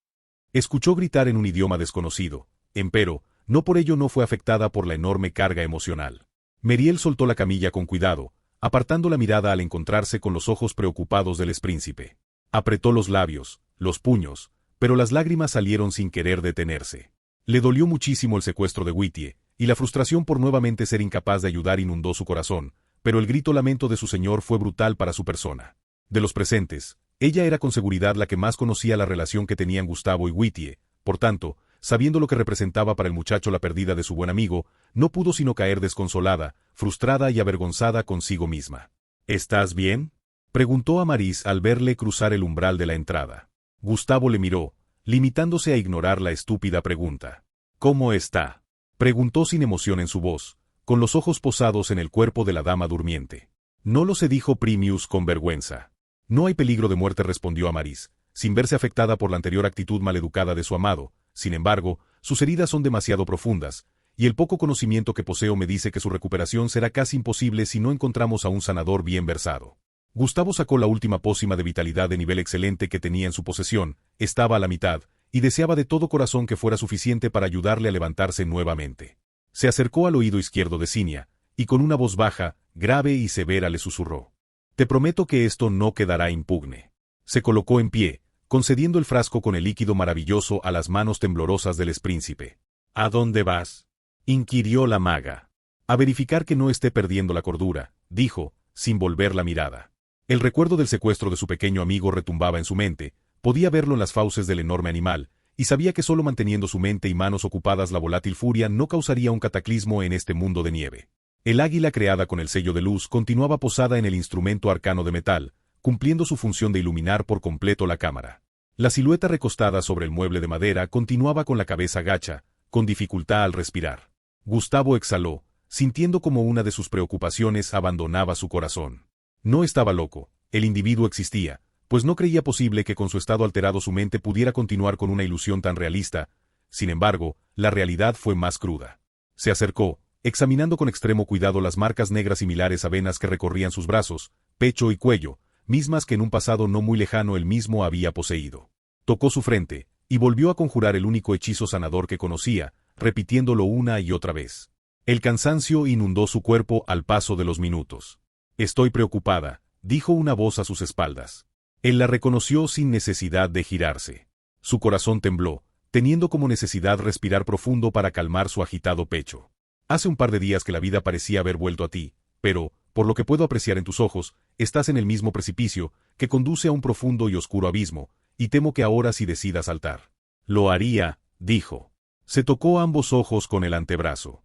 escuchó gritar en un idioma desconocido, empero, no por ello no fue afectada por la enorme carga emocional. Meriel soltó la camilla con cuidado, apartando la mirada al encontrarse con los ojos preocupados del expríncipe. Apretó los labios, los puños, pero las lágrimas salieron sin querer detenerse. Le dolió muchísimo el secuestro de Whittier, y la frustración por nuevamente ser incapaz de ayudar inundó su corazón, pero el grito lamento de su señor fue brutal para su persona. De los presentes, ella era con seguridad la que más conocía la relación que tenían Gustavo y Whittier, por tanto, sabiendo lo que representaba para el muchacho la pérdida de su buen amigo, no pudo sino caer desconsolada, frustrada y avergonzada consigo misma. «¿Estás bien?», Preguntó Amaris al verle cruzar el umbral de la entrada. Gustavo le miró, limitándose a ignorar la estúpida pregunta. ¿Cómo está? Preguntó sin emoción en su voz, con los ojos posados en el cuerpo de la dama durmiente. No lo sé, dijo Primius con vergüenza. No hay peligro de muerte, respondió Amaris, sin verse afectada por la anterior actitud maleducada de su amado. Sin embargo, sus heridas son demasiado profundas, y el poco conocimiento que poseo me dice que su recuperación será casi imposible si no encontramos a un sanador bien versado. Gustavo sacó la última pócima de vitalidad de nivel excelente que tenía en su posesión, estaba a la mitad, y deseaba de todo corazón que fuera suficiente para ayudarle a levantarse nuevamente. Se acercó al oído izquierdo de Cinia, y con una voz baja, grave y severa le susurró. Te prometo que esto no quedará impugne. Se colocó en pie, concediendo el frasco con el líquido maravilloso a las manos temblorosas del expríncipe. ¿A dónde vas?, inquirió la maga. A verificar que no esté perdiendo la cordura, dijo, sin volver la mirada. El recuerdo del secuestro de su pequeño amigo retumbaba en su mente, podía verlo en las fauces del enorme animal, y sabía que solo manteniendo su mente y manos ocupadas la volátil furia no causaría un cataclismo en este mundo de nieve. El águila creada con el sello de luz continuaba posada en el instrumento arcano de metal, cumpliendo su función de iluminar por completo la cámara. La silueta recostada sobre el mueble de madera continuaba con la cabeza gacha, con dificultad al respirar. Gustavo exhaló, sintiendo como una de sus preocupaciones abandonaba su corazón. No estaba loco, el individuo existía, pues no creía posible que con su estado alterado su mente pudiera continuar con una ilusión tan realista. Sin embargo, la realidad fue más cruda. Se acercó, examinando con extremo cuidado las marcas negras similares a venas que recorrían sus brazos, pecho y cuello, mismas que en un pasado no muy lejano él mismo había poseído. Tocó su frente, y volvió a conjurar el único hechizo sanador que conocía, repitiéndolo una y otra vez. El cansancio inundó su cuerpo al paso de los minutos. Estoy preocupada, dijo una voz a sus espaldas. Él la reconoció sin necesidad de girarse. Su corazón tembló, teniendo como necesidad respirar profundo para calmar su agitado pecho. Hace un par de días que la vida parecía haber vuelto a ti, pero, por lo que puedo apreciar en tus ojos, estás en el mismo precipicio, que conduce a un profundo y oscuro abismo, y temo que ahora sí decidas saltar. Lo haría, dijo. Se tocó ambos ojos con el antebrazo.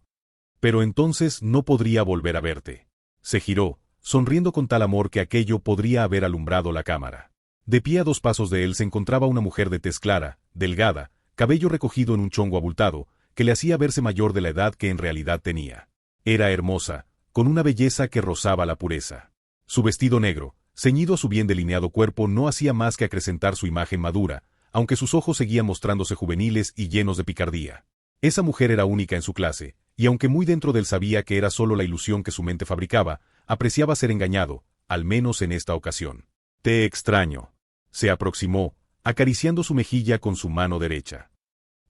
Pero entonces no podría volver a verte. Se giró, sonriendo con tal amor que aquello podría haber alumbrado la cámara. De pie a 2 pasos de él se encontraba una mujer de tez clara, delgada, cabello recogido en un chongo abultado, que le hacía verse mayor de la edad que en realidad tenía. Era hermosa, con una belleza que rozaba la pureza. Su vestido negro, ceñido a su bien delineado cuerpo, no hacía más que acrecentar su imagen madura, aunque sus ojos seguían mostrándose juveniles y llenos de picardía. Esa mujer era única en su clase, y aunque muy dentro de él sabía que era solo la ilusión que su mente fabricaba, apreciaba ser engañado, al menos en esta ocasión. Te extraño. Se aproximó, acariciando su mejilla con su mano derecha.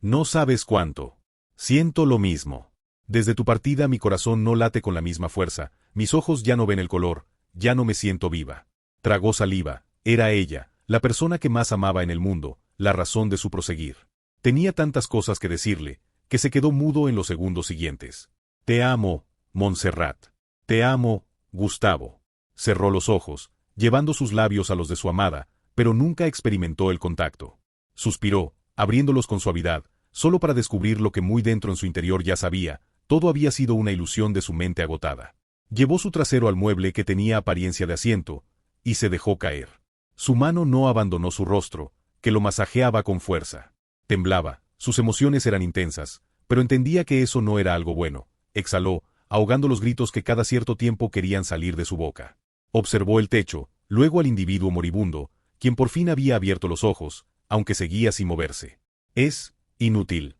No sabes cuánto. Siento lo mismo. Desde tu partida mi corazón no late con la misma fuerza, mis ojos ya no ven el color, ya no me siento viva. Tragó saliva, era ella, la persona que más amaba en el mundo, la razón de su proseguir. Tenía tantas cosas que decirle, que se quedó mudo en los segundos siguientes. Te amo, Montserrat. Te amo, Gustavo. Cerró los ojos, llevando sus labios a los de su amada, pero nunca experimentó el contacto. Suspiró, abriéndolos con suavidad, solo para descubrir lo que muy dentro en su interior ya sabía, todo había sido una ilusión de su mente agotada. Llevó su trasero al mueble que tenía apariencia de asiento, y se dejó caer. Su mano no abandonó su rostro, que lo masajeaba con fuerza. Temblaba, sus emociones eran intensas, pero entendía que eso no era algo bueno. Exhaló, ahogando los gritos que cada cierto tiempo querían salir de su boca. Observó el techo, luego al individuo moribundo, quien por fin había abierto los ojos, aunque seguía sin moverse. Es inútil,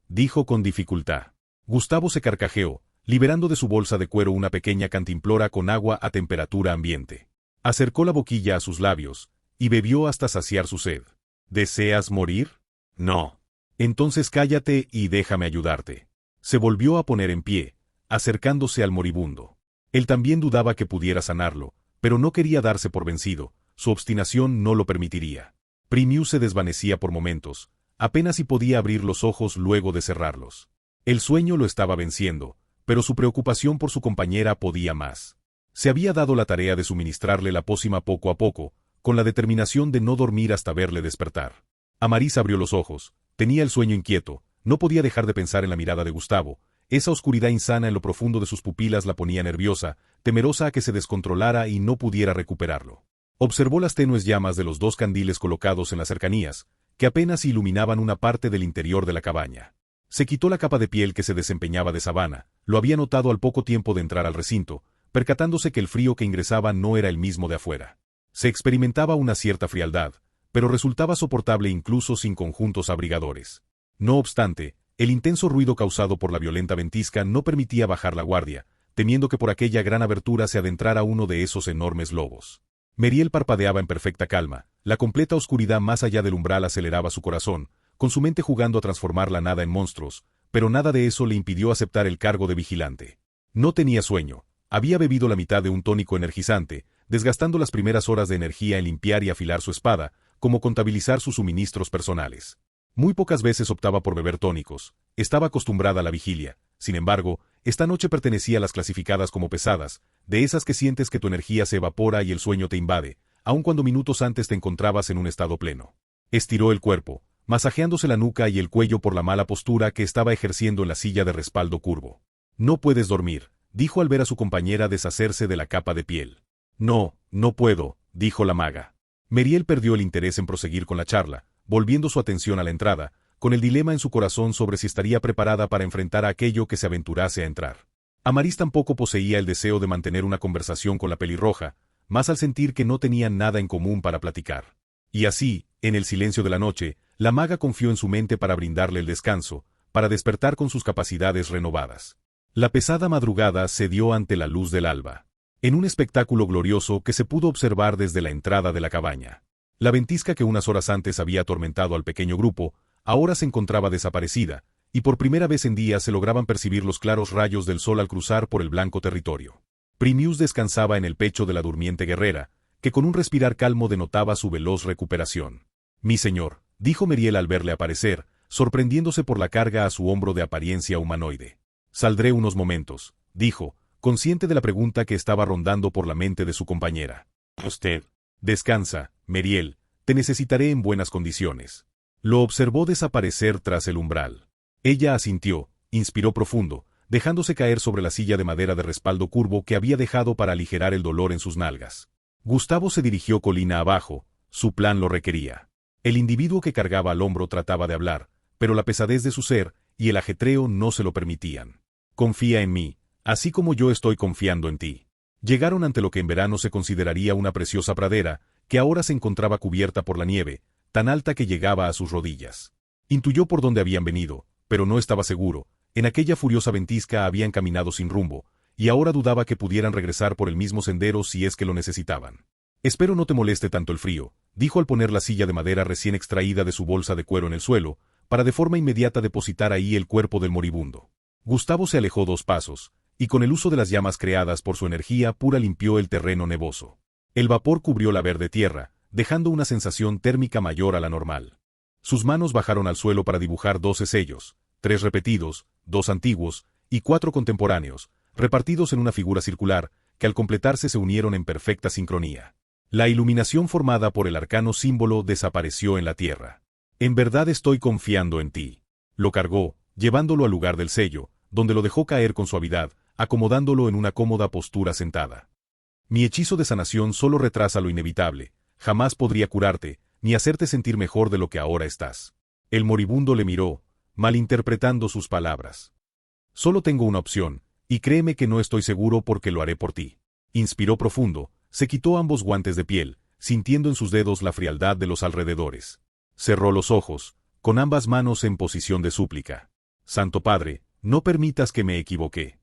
dijo con dificultad. Gustavo se carcajeó, liberando de su bolsa de cuero una pequeña cantimplora con agua a temperatura ambiente. Acercó la boquilla a sus labios, y bebió hasta saciar su sed. ¿Deseas morir? No. Entonces cállate y déjame ayudarte. Se volvió a poner en pie, acercándose al moribundo. Él también dudaba que pudiera sanarlo, pero no quería darse por vencido, su obstinación no lo permitiría. Primius se desvanecía por momentos, apenas si podía abrir los ojos luego de cerrarlos. El sueño lo estaba venciendo, pero su preocupación por su compañera podía más. Se había dado la tarea de suministrarle la pócima poco a poco, con la determinación de no dormir hasta verle despertar. Amaris abrió los ojos, tenía el sueño inquieto, no podía dejar de pensar en la mirada de Gustavo, esa oscuridad insana en lo profundo de sus pupilas la ponía nerviosa, temerosa a que se descontrolara y no pudiera recuperarlo. Observó las tenues llamas de los dos candiles colocados en las cercanías, que apenas iluminaban una parte del interior de la cabaña. Se quitó la capa de piel que se desempeñaba de sabana, lo había notado al poco tiempo de entrar al recinto, percatándose que el frío que ingresaba no era el mismo de afuera. Se experimentaba una cierta frialdad, pero resultaba soportable incluso sin conjuntos abrigadores. No obstante, el intenso ruido causado por la violenta ventisca no permitía bajar la guardia, temiendo que por aquella gran abertura se adentrara uno de esos enormes lobos. Meriel parpadeaba en perfecta calma, la completa oscuridad más allá del umbral aceleraba su corazón, con su mente jugando a transformar la nada en monstruos, pero nada de eso le impidió aceptar el cargo de vigilante. No tenía sueño, había bebido la mitad de un tónico energizante, desgastando las primeras horas de energía en limpiar y afilar su espada, como contabilizar sus suministros personales. Muy pocas veces optaba por beber tónicos, estaba acostumbrada a la vigilia, sin embargo, esta noche pertenecía a las clasificadas como pesadas, de esas que sientes que tu energía se evapora y el sueño te invade, aun cuando minutos antes te encontrabas en un estado pleno. Estiró el cuerpo, masajeándose la nuca y el cuello por la mala postura que estaba ejerciendo en la silla de respaldo curvo. No puedes dormir, dijo al ver a su compañera deshacerse de la capa de piel. No, no puedo, dijo la maga. Meriel perdió el interés en proseguir con la charla, volviendo su atención a la entrada, con el dilema en su corazón sobre si estaría preparada para enfrentar a aquello que se aventurase a entrar. Amaris tampoco poseía el deseo de mantener una conversación con la pelirroja, más al sentir que no tenían nada en común para platicar. Y así, en el silencio de la noche, la maga confió en su mente para brindarle el descanso, para despertar con sus capacidades renovadas. La pesada madrugada se dio ante la luz del alba, en un espectáculo glorioso que se pudo observar desde la entrada de la cabaña. La ventisca que unas horas antes había atormentado al pequeño grupo, ahora se encontraba desaparecida, y por primera vez en días se lograban percibir los claros rayos del sol al cruzar por el blanco territorio. Primius descansaba en el pecho de la durmiente guerrera, que con un respirar calmo denotaba su veloz recuperación. «Mi señor», dijo Meriel al verle aparecer, sorprendiéndose por la carga a su hombro de apariencia humanoide. «Saldré unos momentos», dijo, consciente de la pregunta que estaba rondando por la mente de su compañera. «Usted. Descansa, Meriel, te necesitaré en buenas condiciones». Lo observó desaparecer tras el umbral. Ella asintió, inspiró profundo, dejándose caer sobre la silla de madera de respaldo curvo que había dejado para aligerar el dolor en sus nalgas. Gustavo se dirigió colina abajo, su plan lo requería. El individuo que cargaba al hombro trataba de hablar, pero la pesadez de su ser y el ajetreo no se lo permitían. «Confía en mí, así como yo estoy confiando en ti». Llegaron ante lo que en verano se consideraría una preciosa pradera, que ahora se encontraba cubierta por la nieve, tan alta que llegaba a sus rodillas. Intuyó por dónde habían venido, pero no estaba seguro. En aquella furiosa ventisca habían caminado sin rumbo, y ahora dudaba que pudieran regresar por el mismo sendero si es que lo necesitaban. «Espero no te moleste tanto el frío», dijo al poner la silla de madera recién extraída de su bolsa de cuero en el suelo, para de forma inmediata depositar ahí el cuerpo del moribundo. Gustavo se alejó 2 pasos, y con el uso de las llamas creadas por su energía pura limpió el terreno nevoso. El vapor cubrió la verde tierra, dejando una sensación térmica mayor a la normal. Sus manos bajaron al suelo para dibujar 12 sellos, 3 repetidos, 2 antiguos y 4 contemporáneos, repartidos en una figura circular, que al completarse se unieron en perfecta sincronía. La iluminación formada por el arcano símbolo desapareció en la tierra. «En verdad estoy confiando en ti». Lo cargó, llevándolo al lugar del sello, donde lo dejó caer con suavidad, acomodándolo en una cómoda postura sentada. «Mi hechizo de sanación solo retrasa lo inevitable, jamás podría curarte, ni hacerte sentir mejor de lo que ahora estás». El moribundo le miró, malinterpretando sus palabras. «Solo tengo una opción, y créeme que no estoy seguro porque lo haré por ti». Inspiró profundo, se quitó ambos guantes de piel, sintiendo en sus dedos la frialdad de los alrededores. Cerró los ojos, con ambas manos en posición de súplica. «Santo Padre, no permitas que me equivoque».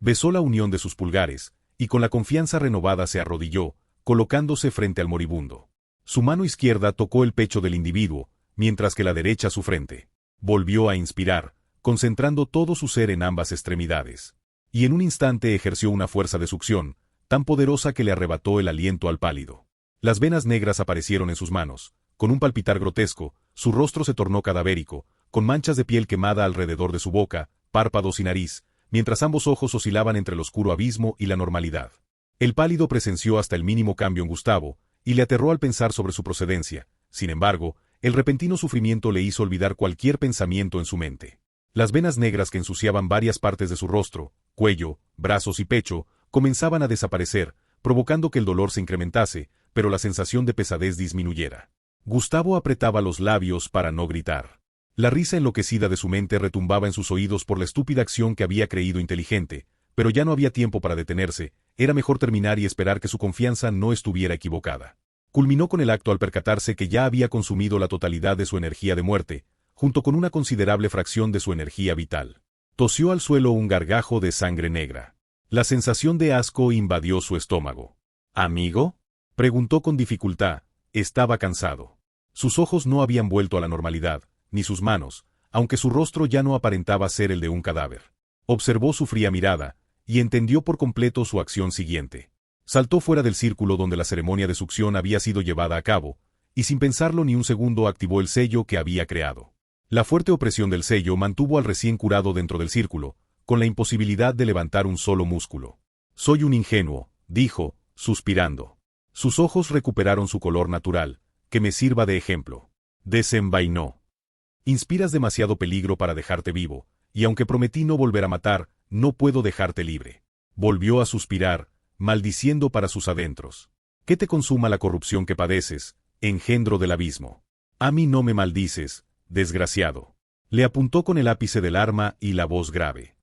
Besó la unión de sus pulgares, y con la confianza renovada se arrodilló, colocándose frente al moribundo. Su mano izquierda tocó el pecho del individuo, mientras que la derecha su frente. Volvió a inspirar, concentrando todo su ser en ambas extremidades. Y en un instante ejerció una fuerza de succión, tan poderosa que le arrebató el aliento al pálido. Las venas negras aparecieron en sus manos. Con un palpitar grotesco, su rostro se tornó cadavérico, con manchas de piel quemada alrededor de su boca, párpados y nariz, mientras ambos ojos oscilaban entre el oscuro abismo y la normalidad. El pálido presenció hasta el mínimo cambio en Gustavo, y le aterró al pensar sobre su procedencia. Sin embargo, el repentino sufrimiento le hizo olvidar cualquier pensamiento en su mente. Las venas negras que ensuciaban varias partes de su rostro, cuello, brazos y pecho, comenzaban a desaparecer, provocando que el dolor se incrementase, pero la sensación de pesadez disminuyera. Gustavo apretaba los labios para no gritar. La risa enloquecida de su mente retumbaba en sus oídos por la estúpida acción que había creído inteligente, pero ya no había tiempo para detenerse, era mejor terminar y esperar que su confianza no estuviera equivocada. Culminó con el acto al percatarse que ya había consumido la totalidad de su energía de muerte, junto con una considerable fracción de su energía vital. Tosió al suelo un gargajo de sangre negra. La sensación de asco invadió su estómago. ¿Amigo?, preguntó con dificultad. Estaba cansado. Sus ojos no habían vuelto a la normalidad, ni sus manos, aunque su rostro ya no aparentaba ser el de un cadáver. Observó su fría mirada, y entendió por completo su acción siguiente. Saltó fuera del círculo donde la ceremonia de succión había sido llevada a cabo, y sin pensarlo ni un segundo activó el sello que había creado. La fuerte opresión del sello mantuvo al recién curado dentro del círculo, con la imposibilidad de levantar un solo músculo. «Soy un ingenuo», dijo, suspirando. Sus ojos recuperaron su color natural. «Que me sirva de ejemplo». Desenvainó. «Inspiras demasiado peligro para dejarte vivo, y aunque prometí no volver a matar, no puedo dejarte libre». Volvió a suspirar, maldiciendo para sus adentros. «Que te consuma la corrupción que padeces, engendro del abismo. A mí no me maldices, desgraciado». Le apuntó con el ápice del arma y la voz grave.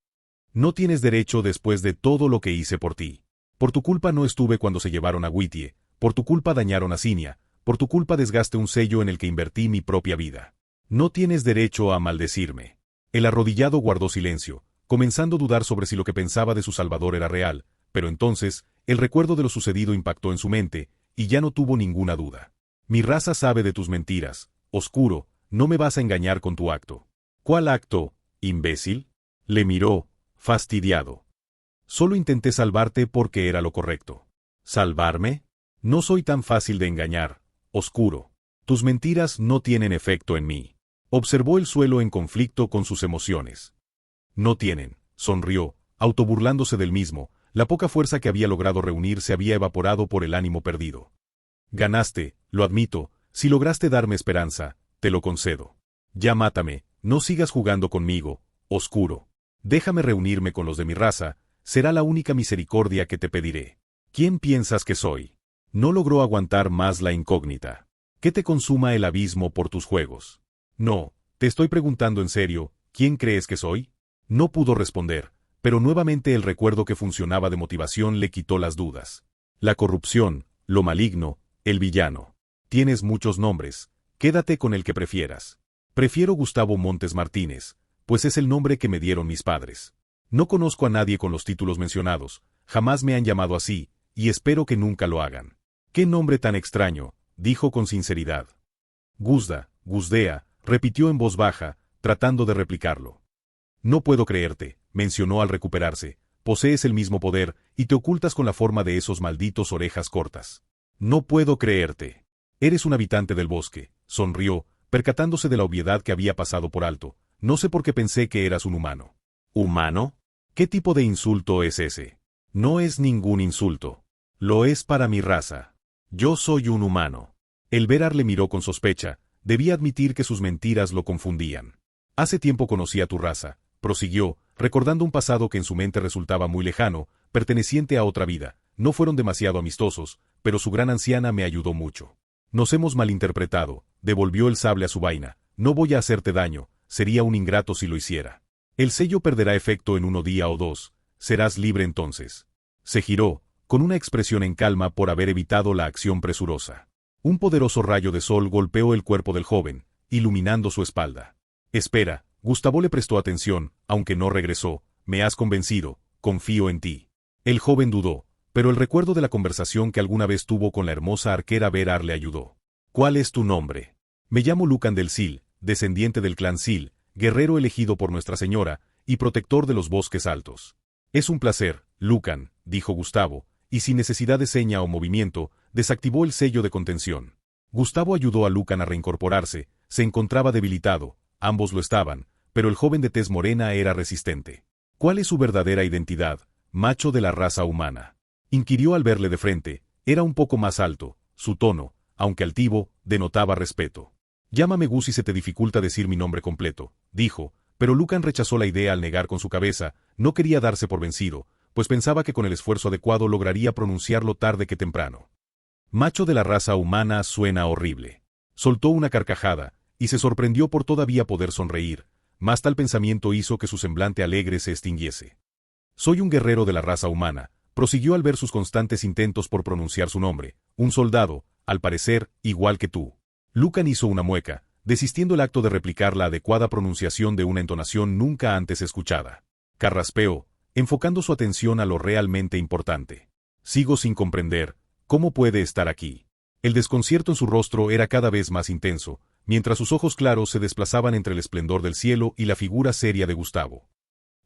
«No tienes derecho después de todo lo que hice por ti. Por tu culpa no estuve cuando se llevaron a Whittier, por tu culpa dañaron a Cinia, por tu culpa desgaste un sello en el que invertí mi propia vida. No tienes derecho a maldecirme». El arrodillado guardó silencio, comenzando a dudar sobre si lo que pensaba de su salvador era real, pero entonces, el recuerdo de lo sucedido impactó en su mente, y ya no tuvo ninguna duda. «Mi raza sabe de tus mentiras, oscuro, no me vas a engañar con tu acto». «¿Cuál acto, imbécil?». Le miró, fastidiado. «Solo intenté salvarte porque era lo correcto». «¿Salvarme? No soy tan fácil de engañar, oscuro. Tus mentiras no tienen efecto en mí». Observó el suelo en conflicto con sus emociones. «No tienen», sonrió, autoburlándose del mismo, la poca fuerza que había logrado reunir se había evaporado por el ánimo perdido. «Ganaste, lo admito, si lograste darme esperanza, te lo concedo. Ya mátame, no sigas jugando conmigo, oscuro. Déjame reunirme con los de mi raza, será la única misericordia que te pediré». «¿Quién piensas que soy?». No logró aguantar más la incógnita. «¿Que te consuma el abismo por tus juegos?». «No, te estoy preguntando en serio, ¿quién crees que soy?». No pudo responder, pero nuevamente el recuerdo que funcionaba de motivación le quitó las dudas. «La corrupción, lo maligno, el villano. Tienes muchos nombres, quédate con el que prefieras». «Prefiero Gustavo Montes Martínez, pues es el nombre que me dieron mis padres. No conozco a nadie con los títulos mencionados, jamás me han llamado así, y espero que nunca lo hagan». «¿Qué nombre tan extraño?», dijo con sinceridad. «Guzda, Guzdea», repitió en voz baja, tratando de replicarlo. «No puedo creerte», mencionó al recuperarse. «Posees el mismo poder, y te ocultas con la forma de esos malditos orejas cortas». «No puedo creerte». «Eres un habitante del bosque», sonrió, percatándose de la obviedad que había pasado por alto. «No sé por qué pensé que eras un humano». «¿Humano? ¿Qué tipo de insulto es ese?». «No es ningún insulto. Lo es para mi raza. Yo soy un humano». El Verar le miró con sospecha. Debía admitir que sus mentiras lo confundían. «Hace tiempo conocí a tu raza», prosiguió, recordando un pasado que en su mente resultaba muy lejano, perteneciente a otra vida. «No fueron demasiado amistosos, pero su gran anciana me ayudó mucho». «Nos hemos malinterpretado», devolvió el sable a su vaina. «No voy a hacerte daño, sería un ingrato si lo hiciera. El sello perderá efecto en 1 día o 2, serás libre entonces». Se giró, con una expresión en calma por haber evitado la acción presurosa. Un poderoso rayo de sol golpeó el cuerpo del joven, iluminando su espalda. «Espera», Gustavo le prestó atención, aunque no regresó. «Me has convencido, confío en ti». El joven dudó, pero el recuerdo de la conversación que alguna vez tuvo con la hermosa arquera Verar le ayudó. «¿Cuál es tu nombre?». «Me llamo Lucan del Sil, descendiente del clan Sil, guerrero elegido por Nuestra Señora, y protector de los bosques altos». «Es un placer, Lucan», dijo Gustavo, y sin necesidad de seña o movimiento, desactivó el sello de contención. Gustavo ayudó a Lucan a reincorporarse, se encontraba debilitado, ambos lo estaban, pero el joven de tez morena era resistente. «¿Cuál es su verdadera identidad, macho de la raza humana?», inquirió al verle de frente. Era un poco más alto, su tono, aunque altivo, denotaba respeto. «Llámame Gus si se te dificulta decir mi nombre completo», dijo, pero Lucan rechazó la idea al negar con su cabeza. No quería darse por vencido, pues pensaba que con el esfuerzo adecuado lograría pronunciarlo tarde que temprano. Macho de la raza humana suena horrible. Soltó una carcajada, y se sorprendió por todavía poder sonreír, mas tal pensamiento hizo que su semblante alegre se extinguiese. Soy un guerrero de la raza humana, prosiguió al ver sus constantes intentos por pronunciar su nombre, un soldado, al parecer, igual que tú. Lucan hizo una mueca, desistiendo el acto de replicar la adecuada pronunciación de una entonación nunca antes escuchada. Carraspeó, enfocando su atención a lo realmente importante. Sigo sin comprender, ¿cómo puede estar aquí? El desconcierto en su rostro era cada vez más intenso, mientras sus ojos claros se desplazaban entre el esplendor del cielo y la figura seria de Gustavo.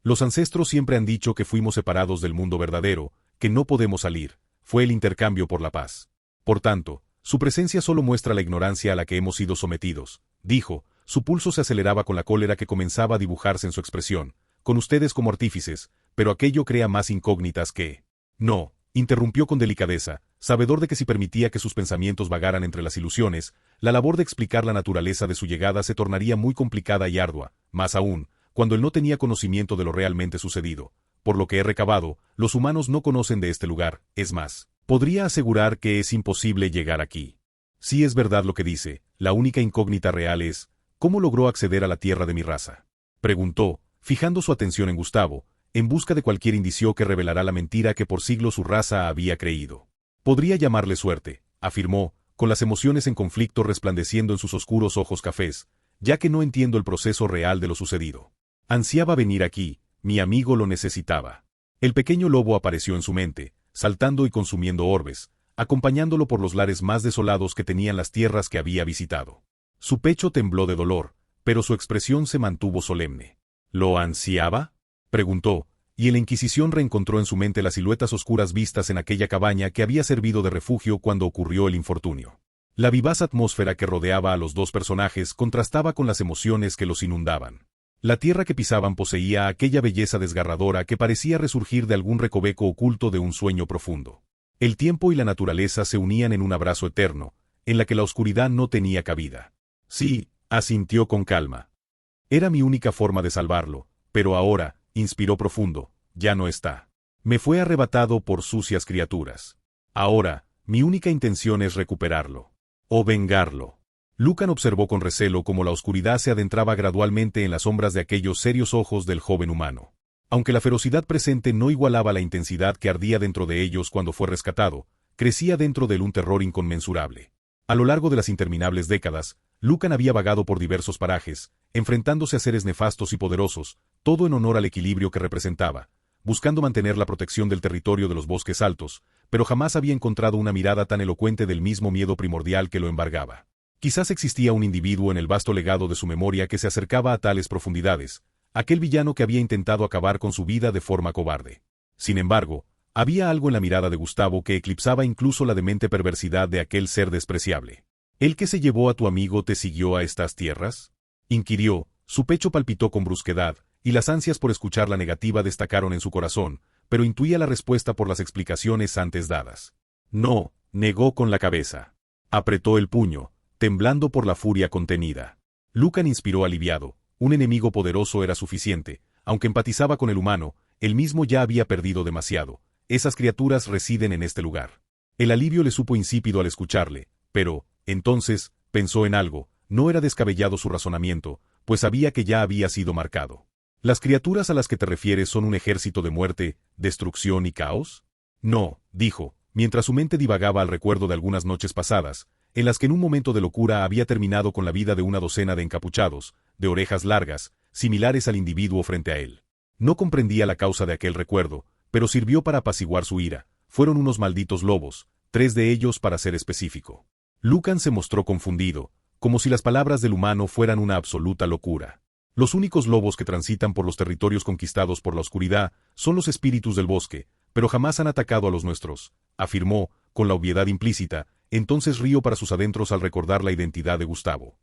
Los ancestros siempre han dicho que fuimos separados del mundo verdadero, que no podemos salir, fue el intercambio por la paz. Por tanto, su presencia solo muestra la ignorancia a la que hemos sido sometidos, dijo, su pulso se aceleraba con la cólera que comenzaba a dibujarse en su expresión, con ustedes como artífices, pero aquello crea más incógnitas que... No, interrumpió con delicadeza, sabedor de que si permitía que sus pensamientos vagaran entre las ilusiones, la labor de explicar la naturaleza de su llegada se tornaría muy complicada y ardua, más aún, cuando él no tenía conocimiento de lo realmente sucedido. Por lo que he recabado, los humanos no conocen de este lugar, es más, podría asegurar que es imposible llegar aquí. Si es verdad lo que dice, la única incógnita real es, ¿cómo logró acceder a la tierra de mi raza? Preguntó, fijando su atención en Gustavo, en busca de cualquier indicio que revelara la mentira que por siglos su raza había creído. Podría llamarle suerte, afirmó, con las emociones en conflicto resplandeciendo en sus oscuros ojos cafés, ya que no entiendo el proceso real de lo sucedido. Ansiaba venir aquí, mi amigo lo necesitaba. El pequeño lobo apareció en su mente, saltando y consumiendo orbes, acompañándolo por los lares más desolados que tenían las tierras que había visitado. Su pecho tembló de dolor, pero su expresión se mantuvo solemne. ¿Lo ansiaba?, preguntó, y en la Inquisición reencontró en su mente las siluetas oscuras vistas en aquella cabaña que había servido de refugio cuando ocurrió el infortunio. La vivaz atmósfera que rodeaba a los dos personajes contrastaba con las emociones que los inundaban. La tierra que pisaban poseía aquella belleza desgarradora que parecía resurgir de algún recoveco oculto de un sueño profundo. El tiempo y la naturaleza se unían en un abrazo eterno, en la que la oscuridad no tenía cabida. Sí, asintió con calma. Era mi única forma de salvarlo, pero ahora, inspiró profundo, ya no está. Me fue arrebatado por sucias criaturas. Ahora, mi única intención es recuperarlo. O vengarlo. Lucan observó con recelo cómo la oscuridad se adentraba gradualmente en las sombras de aquellos serios ojos del joven humano. Aunque la ferocidad presente no igualaba la intensidad que ardía dentro de ellos cuando fue rescatado, crecía dentro de él un terror inconmensurable. A lo largo de las interminables décadas, Lucan había vagado por diversos parajes, enfrentándose a seres nefastos y poderosos, todo en honor al equilibrio que representaba, buscando mantener la protección del territorio de los bosques altos, pero jamás había encontrado una mirada tan elocuente del mismo miedo primordial que lo embargaba. Quizás existía un individuo en el vasto legado de su memoria que se acercaba a tales profundidades, aquel villano que había intentado acabar con su vida de forma cobarde. Sin embargo, había algo en la mirada de Gustavo que eclipsaba incluso la demente perversidad de aquel ser despreciable. ¿El que se llevó a tu amigo te siguió a estas tierras?, inquirió, su pecho palpitó con brusquedad, y las ansias por escuchar la negativa destacaron en su corazón, pero intuía la respuesta por las explicaciones antes dadas. No, negó con la cabeza. Apretó el puño, temblando por la furia contenida. Lucan inspiró aliviado, un enemigo poderoso era suficiente, aunque empatizaba con el humano, él mismo ya había perdido demasiado, esas criaturas residen en este lugar. El alivio le supo insípido al escucharle, pero, entonces, pensó en algo, no era descabellado su razonamiento, pues sabía que ya había sido marcado. ¿Las criaturas a las que te refieres son un ejército de muerte, destrucción y caos? No, dijo, mientras su mente divagaba al recuerdo de algunas noches pasadas, en las que en un momento de locura había terminado con la vida de una docena de encapuchados, de orejas largas, similares al individuo frente a él. No comprendía la causa de aquel recuerdo, pero sirvió para apaciguar su ira. Fueron unos malditos lobos, 3 de ellos para ser específico. Lucan se mostró confundido, como si las palabras del humano fueran una absoluta locura. Los únicos lobos que transitan por los territorios conquistados por la oscuridad son los espíritus del bosque, pero jamás han atacado a los nuestros, afirmó, con la obviedad implícita. Entonces río para sus adentros al recordar la identidad de Gustavo.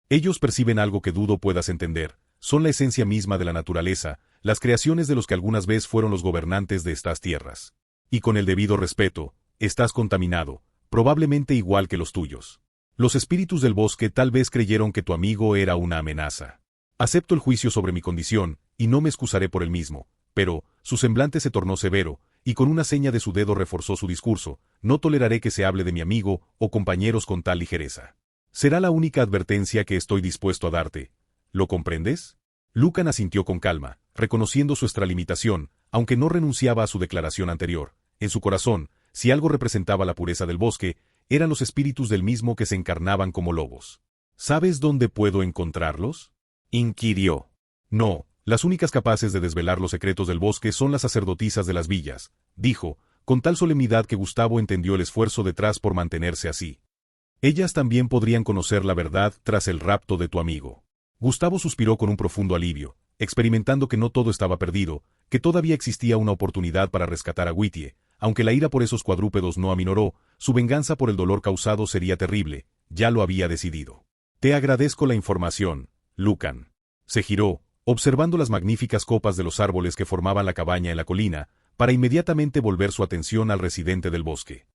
Ellos perciben algo que dudo puedas entender, son la esencia misma de la naturaleza, las creaciones de los que algunas veces fueron los gobernantes de estas tierras. Y con el debido respeto, estás contaminado, probablemente igual que los tuyos. Los espíritus del bosque tal vez creyeron que tu amigo era una amenaza. Acepto el juicio sobre mi condición, y no me excusaré por el mismo, pero, su semblante se tornó severo, y con una seña de su dedo reforzó su discurso: no toleraré que se hable de mi amigo o compañeros con tal ligereza. Será la única advertencia que estoy dispuesto a darte. ¿Lo comprendes? Lucan asintió con calma, reconociendo su extralimitación, aunque no renunciaba a su declaración anterior. En su corazón, si algo representaba la pureza del bosque, eran los espíritus del mismo que se encarnaban como lobos. ¿Sabes dónde puedo encontrarlos?, inquirió. No, las únicas capaces de desvelar los secretos del bosque son las sacerdotisas de las villas, dijo, con tal solemnidad que Gustavo entendió el esfuerzo detrás por mantenerse así. Ellas también podrían conocer la verdad tras el rapto de tu amigo. Gustavo suspiró con un profundo alivio, experimentando que no todo estaba perdido, que todavía existía una oportunidad para rescatar a Whittier. Aunque la ira por esos cuadrúpedos no aminoró, su venganza por el dolor causado sería terrible, ya lo había decidido. Te agradezco la información, Lucan. Se giró, observando las magníficas copas de los árboles que formaban la cabaña en la colina, para inmediatamente volver su atención al residente del bosque.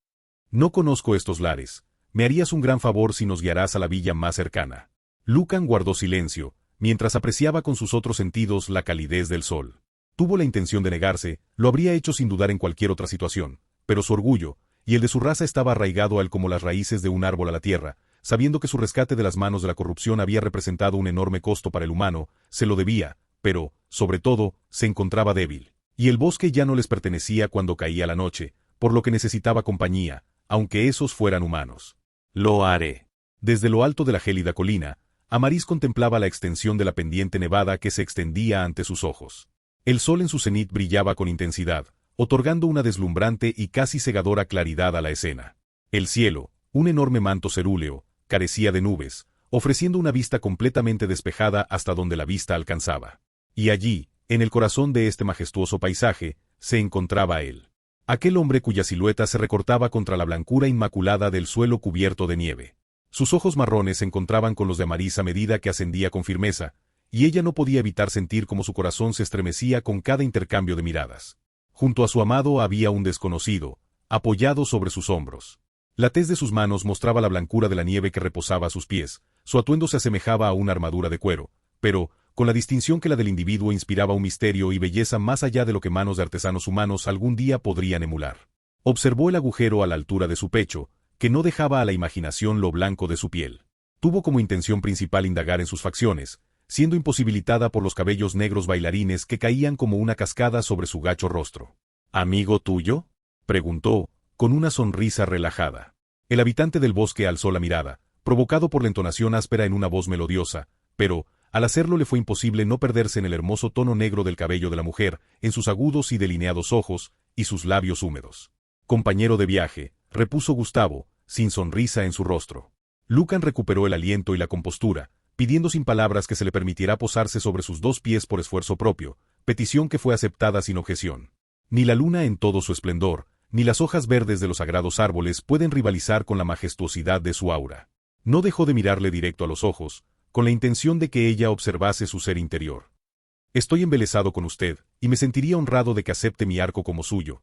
No conozco estos lares. Me harías un gran favor si nos guiarás a la villa más cercana. Lucan guardó silencio, mientras apreciaba con sus otros sentidos la calidez del sol. Tuvo la intención de negarse, lo habría hecho sin dudar en cualquier otra situación, pero su orgullo, y el de su raza estaba arraigado a él como las raíces de un árbol a la tierra, sabiendo que su rescate de las manos de la corrupción había representado un enorme costo para el humano, se lo debía, pero, sobre todo, se encontraba débil. Y el bosque ya no les pertenecía cuando caía la noche, por lo que necesitaba compañía, aunque esos fueran humanos. Lo haré. Desde lo alto de la gélida colina, Amariz contemplaba la extensión de la pendiente nevada que se extendía ante sus ojos. El sol en su cenit brillaba con intensidad, otorgando una deslumbrante y casi cegadora claridad a la escena. El cielo, un enorme manto cerúleo, carecía de nubes, ofreciendo una vista completamente despejada hasta donde la vista alcanzaba. Y allí, en el corazón de este majestuoso paisaje, se encontraba él. Aquel hombre cuya silueta se recortaba contra la blancura inmaculada del suelo cubierto de nieve. Sus ojos marrones se encontraban con los de Amariz a medida que ascendía con firmeza, y ella no podía evitar sentir cómo su corazón se estremecía con cada intercambio de miradas. Junto a su amado había un desconocido, apoyado sobre sus hombros. La tez de sus manos mostraba la blancura de la nieve que reposaba a sus pies, su atuendo se asemejaba a una armadura de cuero, pero, con la distinción que la del individuo inspiraba un misterio y belleza más allá de lo que manos de artesanos humanos algún día podrían emular. Observó el agujero a la altura de su pecho, que no dejaba a la imaginación lo blanco de su piel. Tuvo como intención principal indagar en sus facciones, siendo imposibilitada por los cabellos negros bailarines que caían como una cascada sobre su gacho rostro. ¿Amigo tuyo?, preguntó, con una sonrisa relajada. El habitante del bosque alzó la mirada, provocado por la entonación áspera en una voz melodiosa, pero, al hacerlo le fue imposible no perderse en el hermoso tono negro del cabello de la mujer, en sus agudos y delineados ojos, y sus labios húmedos. Compañero de viaje, repuso Gustavo, sin sonrisa en su rostro. Lucan recuperó el aliento y la compostura, pidiendo sin palabras que se le permitiera posarse sobre sus dos pies por esfuerzo propio, petición que fue aceptada sin objeción. Ni la luna en todo su esplendor, ni las hojas verdes de los sagrados árboles pueden rivalizar con la majestuosidad de su aura. No dejó de mirarle directo a los ojos, con la intención de que ella observase su ser interior. Estoy embelesado con usted, y me sentiría honrado de que acepte mi arco como suyo.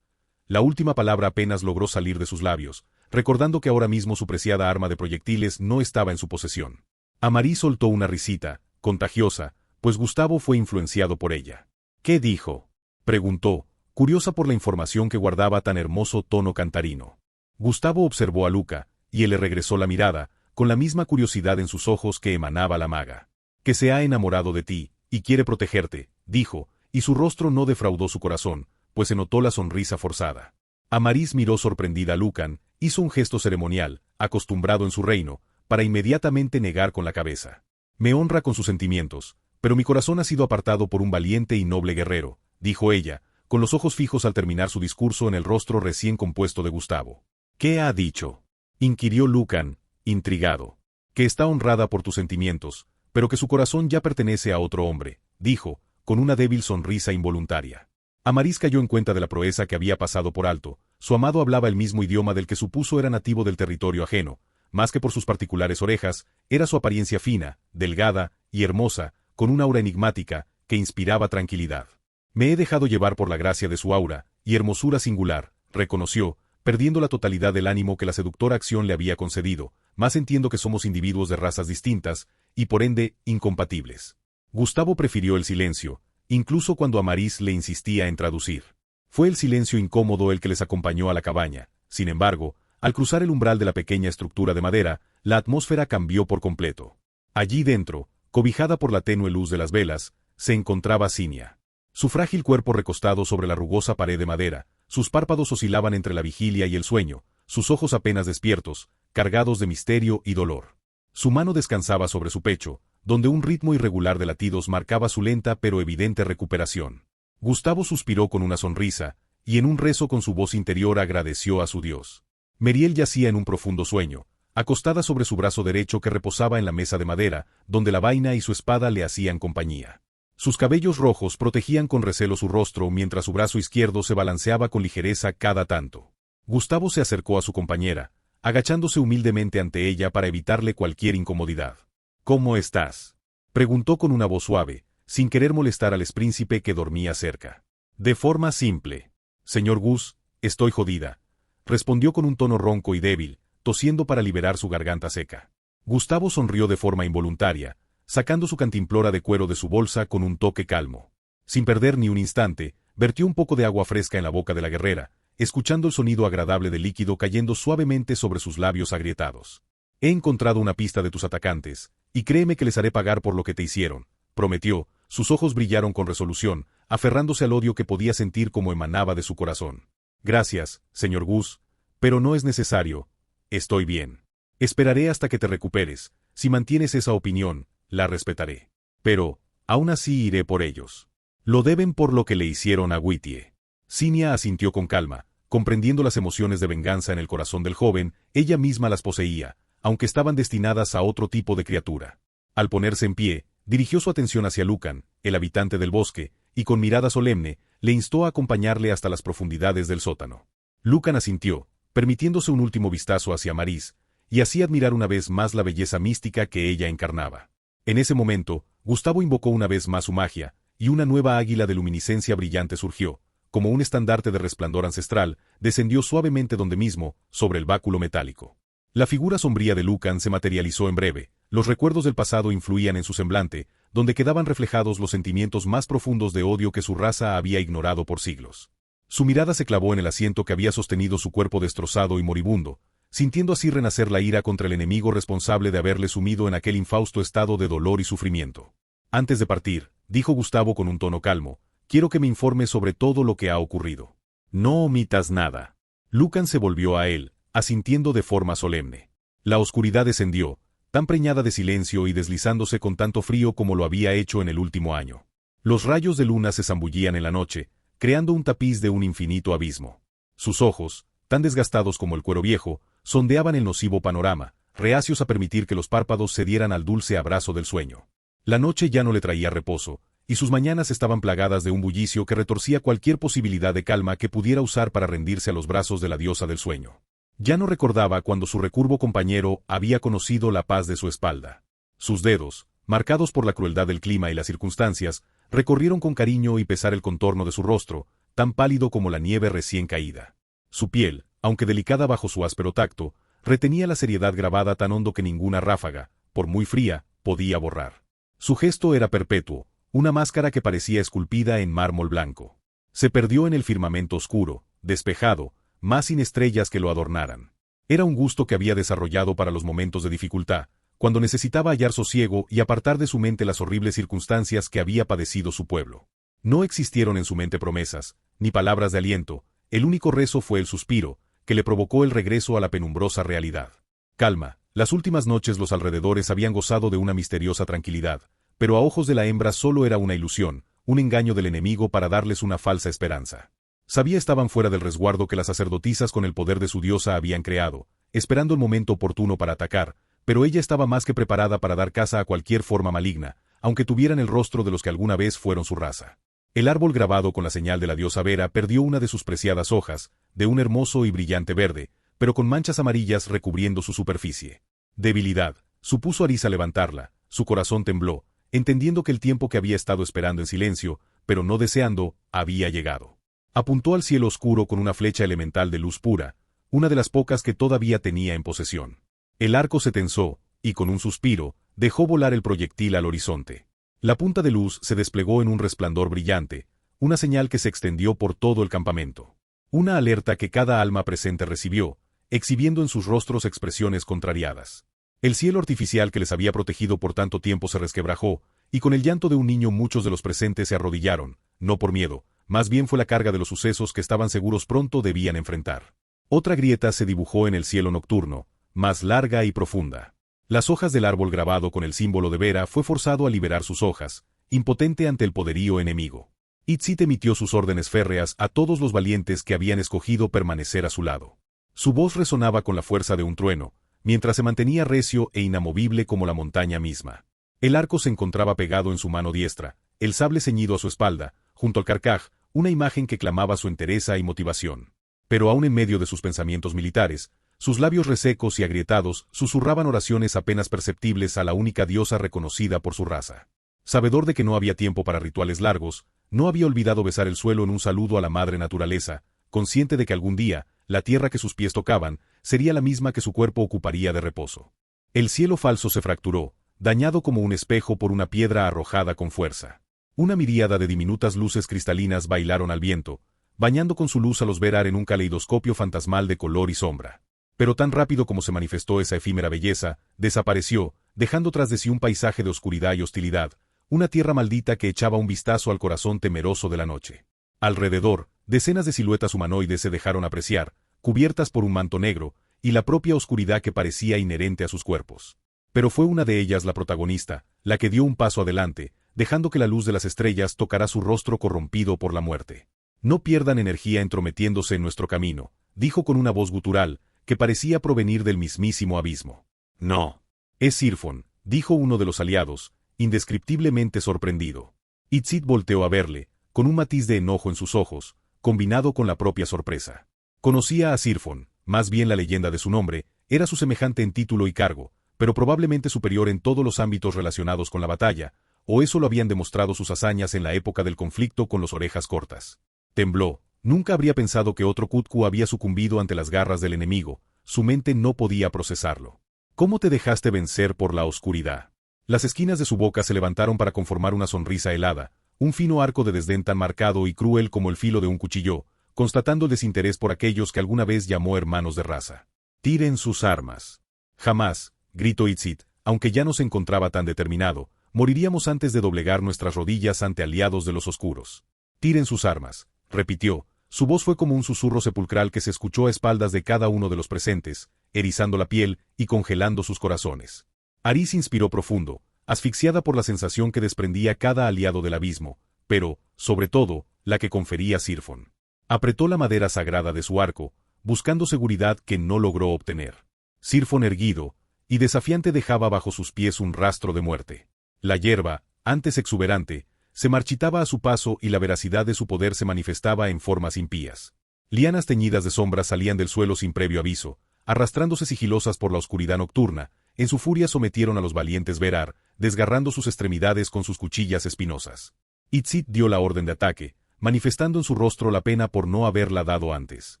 La última palabra apenas logró salir de sus labios, recordando que ahora mismo su preciada arma de proyectiles no estaba en su posesión. Amariz soltó una risita, contagiosa, pues Gustavo fue influenciado por ella. ¿Qué dijo?, preguntó, curiosa por la información que guardaba tan hermoso tono cantarino. Gustavo observó a Luca, y él le regresó la mirada, con la misma curiosidad en sus ojos que emanaba la maga. Que se ha enamorado de ti, y quiere protegerte, dijo, y su rostro no defraudó su corazón, pues se notó la sonrisa forzada. Amariz miró sorprendida a Lucan, hizo un gesto ceremonial, acostumbrado en su reino, para inmediatamente negar con la cabeza. Me honra con sus sentimientos, pero mi corazón ha sido apartado por un valiente y noble guerrero, dijo ella, con los ojos fijos al terminar su discurso en el rostro recién compuesto de Gustavo. ¿Qué ha dicho?, inquirió Lucan, intrigado. Que está honrada por tus sentimientos, pero que su corazón ya pertenece a otro hombre, dijo, con una débil sonrisa involuntaria. Amariz cayó en cuenta de la proeza que había pasado por alto. Su amado hablaba el mismo idioma del que supuso era nativo del territorio ajeno. Más que por sus particulares orejas, era su apariencia fina, delgada y hermosa, con una aura enigmática, que inspiraba tranquilidad. Me he dejado llevar por la gracia de su aura, y hermosura singular, reconoció, perdiendo la totalidad del ánimo que la seductora acción le había concedido, más entiendo que somos individuos de razas distintas, y por ende, incompatibles. Gustavo prefirió el silencio, incluso cuando Amariz le insistía en traducir. Fue el silencio incómodo el que les acompañó a la cabaña. Sin embargo, al cruzar el umbral de la pequeña estructura de madera, la atmósfera cambió por completo. Allí dentro, cobijada por la tenue luz de las velas, se encontraba Cinia. Su frágil cuerpo recostado sobre la rugosa pared de madera, sus párpados oscilaban entre la vigilia y el sueño, sus ojos apenas despiertos, cargados de misterio y dolor. Su mano descansaba sobre su pecho, donde un ritmo irregular de latidos marcaba su lenta pero evidente recuperación. Gustavo suspiró con una sonrisa, y en un rezo con su voz interior agradeció a su Dios. Meriel yacía en un profundo sueño, acostada sobre su brazo derecho que reposaba en la mesa de madera, donde la vaina y su espada le hacían compañía. Sus cabellos rojos protegían con recelo su rostro mientras su brazo izquierdo se balanceaba con ligereza cada tanto. Gustavo se acercó a su compañera, agachándose humildemente ante ella para evitarle cualquier incomodidad. «¿Cómo estás?», preguntó con una voz suave, sin querer molestar al expríncipe que dormía cerca. De forma simple. «Señor Gus, estoy jodida», respondió con un tono ronco y débil, tosiendo para liberar su garganta seca. Gustavo sonrió de forma involuntaria, sacando su cantimplora de cuero de su bolsa con un toque calmo. Sin perder ni un instante, vertió un poco de agua fresca en la boca de la guerrera, escuchando el sonido agradable del líquido cayendo suavemente sobre sus labios agrietados. «He encontrado una pista de tus atacantes, y créeme que les haré pagar por lo que te hicieron», prometió. Sus ojos brillaron con resolución, aferrándose al odio que podía sentir como emanaba de su corazón. «Gracias, señor Gus, pero no es necesario. Estoy bien. Esperaré hasta que te recuperes. Si mantienes esa opinión, la respetaré. Pero, aún así iré por ellos. Lo deben por lo que le hicieron a Whittie». Cinia asintió con calma, comprendiendo las emociones de venganza en el corazón del joven. Ella misma las poseía, aunque estaban destinadas a otro tipo de criatura. Al ponerse en pie, dirigió su atención hacia Lucan, el habitante del bosque, y con mirada solemne, le instó a acompañarle hasta las profundidades del sótano. Lucan asintió, permitiéndose un último vistazo hacia Maris, y así admirar una vez más la belleza mística que ella encarnaba. En ese momento, Gustavo invocó una vez más su magia, y una nueva águila de luminiscencia brillante surgió, como un estandarte de resplandor ancestral, descendió suavemente donde mismo, sobre el báculo metálico. La figura sombría de Lucan se materializó en breve, los recuerdos del pasado influían en su semblante, donde quedaban reflejados los sentimientos más profundos de odio que su raza había ignorado por siglos. Su mirada se clavó en el asiento que había sostenido su cuerpo destrozado y moribundo, sintiendo así renacer la ira contra el enemigo responsable de haberle sumido en aquel infausto estado de dolor y sufrimiento. «Antes de partir», dijo Gustavo con un tono calmo, «quiero que me informes sobre todo lo que ha ocurrido. No omitas nada». Lucan se volvió a él, asintiendo de forma solemne. La oscuridad descendió, tan preñada de silencio y deslizándose con tanto frío como lo había hecho en el último año. Los rayos de luna se zambullían en la noche, creando un tapiz de un infinito abismo. Sus ojos, tan desgastados como el cuero viejo, sondeaban el nocivo panorama, reacios a permitir que los párpados cedieran al dulce abrazo del sueño. La noche ya no le traía reposo, y sus mañanas estaban plagadas de un bullicio que retorcía cualquier posibilidad de calma que pudiera usar para rendirse a los brazos de la diosa del sueño. Ya no recordaba cuando su recurvo compañero había conocido la paz de su espalda. Sus dedos, marcados por la crueldad del clima y las circunstancias, recorrieron con cariño y pesar el contorno de su rostro, tan pálido como la nieve recién caída. Su piel, aunque delicada bajo su áspero tacto, retenía la seriedad grabada tan hondo que ninguna ráfaga, por muy fría, podía borrar. Su gesto era perpetuo, una máscara que parecía esculpida en mármol blanco. Se perdió en el firmamento oscuro, despejado, más sin estrellas que lo adornaran. Era un gusto que había desarrollado para los momentos de dificultad, cuando necesitaba hallar sosiego y apartar de su mente las horribles circunstancias que había padecido su pueblo. No existieron en su mente promesas, ni palabras de aliento, el único rezo fue el suspiro, que le provocó el regreso a la penumbrosa realidad. Calma, las últimas noches los alrededores habían gozado de una misteriosa tranquilidad, pero a ojos de la hembra solo era una ilusión, un engaño del enemigo para darles una falsa esperanza. Sabía estaban fuera del resguardo que las sacerdotisas con el poder de su diosa habían creado, esperando el momento oportuno para atacar, pero ella estaba más que preparada para dar caza a cualquier forma maligna, aunque tuvieran el rostro de los que alguna vez fueron su raza. El árbol grabado con la señal de la diosa Vera perdió una de sus preciadas hojas, de un hermoso y brillante verde, pero con manchas amarillas recubriendo su superficie. Debilidad, supuso Arisa levantarla, su corazón tembló, entendiendo que el tiempo que había estado esperando en silencio, pero no deseando, había llegado. Apuntó al cielo oscuro con una flecha elemental de luz pura, una de las pocas que todavía tenía en posesión. El arco se tensó, y con un suspiro, dejó volar el proyectil al horizonte. La punta de luz se desplegó en un resplandor brillante, una señal que se extendió por todo el campamento. Una alerta que cada alma presente recibió, exhibiendo en sus rostros expresiones contrariadas. El cielo artificial que les había protegido por tanto tiempo se resquebrajó, y con el llanto de un niño muchos de los presentes se arrodillaron, no por miedo, más bien fue la carga de los sucesos que estaban seguros pronto debían enfrentar. Otra grieta se dibujó en el cielo nocturno, más larga y profunda. Las hojas del árbol grabado con el símbolo de Vera fue forzado a liberar sus hojas, impotente ante el poderío enemigo. Itzit emitió sus órdenes férreas a todos los valientes que habían escogido permanecer a su lado. Su voz resonaba con la fuerza de un trueno, mientras se mantenía recio e inamovible como la montaña misma. El arco se encontraba pegado en su mano diestra, el sable ceñido a su espalda, junto al carcaj, una imagen que clamaba su entereza y motivación. Pero aún en medio de sus pensamientos militares, sus labios resecos y agrietados susurraban oraciones apenas perceptibles a la única diosa reconocida por su raza. Sabedor de que no había tiempo para rituales largos, no había olvidado besar el suelo en un saludo a la madre naturaleza, consciente de que algún día, la tierra que sus pies tocaban, sería la misma que su cuerpo ocuparía de reposo. El cielo falso se fracturó, dañado como un espejo por una piedra arrojada con fuerza. Una miríada de diminutas luces cristalinas bailaron al viento, bañando con su luz a los Verar en un caleidoscopio fantasmal de color y sombra. Pero tan rápido como se manifestó esa efímera belleza, desapareció, dejando tras de sí un paisaje de oscuridad y hostilidad, una tierra maldita que echaba un vistazo al corazón temeroso de la noche. Alrededor, decenas de siluetas humanoides se dejaron apreciar, cubiertas por un manto negro, y la propia oscuridad que parecía inherente a sus cuerpos. Pero fue una de ellas la protagonista, la que dio un paso adelante, dejando que la luz de las estrellas tocara su rostro corrompido por la muerte. No pierdan energía entrometiéndose en nuestro camino, dijo con una voz gutural, que parecía provenir del mismísimo abismo. No. Es Sirfon, dijo uno de los aliados, indescriptiblemente sorprendido. Itzit volteó a verle, con un matiz de enojo en sus ojos, combinado con la propia sorpresa. Conocía a Sirfon, más bien la leyenda de su nombre, era su semejante en título y cargo, pero probablemente superior en todos los ámbitos relacionados con la batalla, o eso lo habían demostrado sus hazañas en la época del conflicto con los Orejas Cortas. Tembló, nunca habría pensado que otro Kutku había sucumbido ante las garras del enemigo, su mente no podía procesarlo. ¿Cómo te dejaste vencer por la oscuridad? Las esquinas de su boca se levantaron para conformar una sonrisa helada, un fino arco de desdén tan marcado y cruel como el filo de un cuchillo, constatando el desinterés por aquellos que alguna vez llamó hermanos de raza. Tiren sus armas. Jamás, gritó Itzit, aunque ya no se encontraba tan determinado, moriríamos antes de doblegar nuestras rodillas ante aliados de los oscuros. Tiren sus armas, repitió, su voz fue como un susurro sepulcral que se escuchó a espaldas de cada uno de los presentes, erizando la piel y congelando sus corazones. Aris inspiró profundo, asfixiada por la sensación que desprendía cada aliado del abismo, pero, sobre todo, la que confería Sirfon. Apretó la madera sagrada de su arco, buscando seguridad que no logró obtener. Sirfon erguido, y desafiante dejaba bajo sus pies un rastro de muerte. La hierba, antes exuberante, se marchitaba a su paso y la veracidad de su poder se manifestaba en formas impías. Lianas teñidas de sombras salían del suelo sin previo aviso, arrastrándose sigilosas por la oscuridad nocturna, en su furia sometieron a los valientes Verar, desgarrando sus extremidades con sus cuchillas espinosas. Itzit dio la orden de ataque, manifestando en su rostro la pena por no haberla dado antes.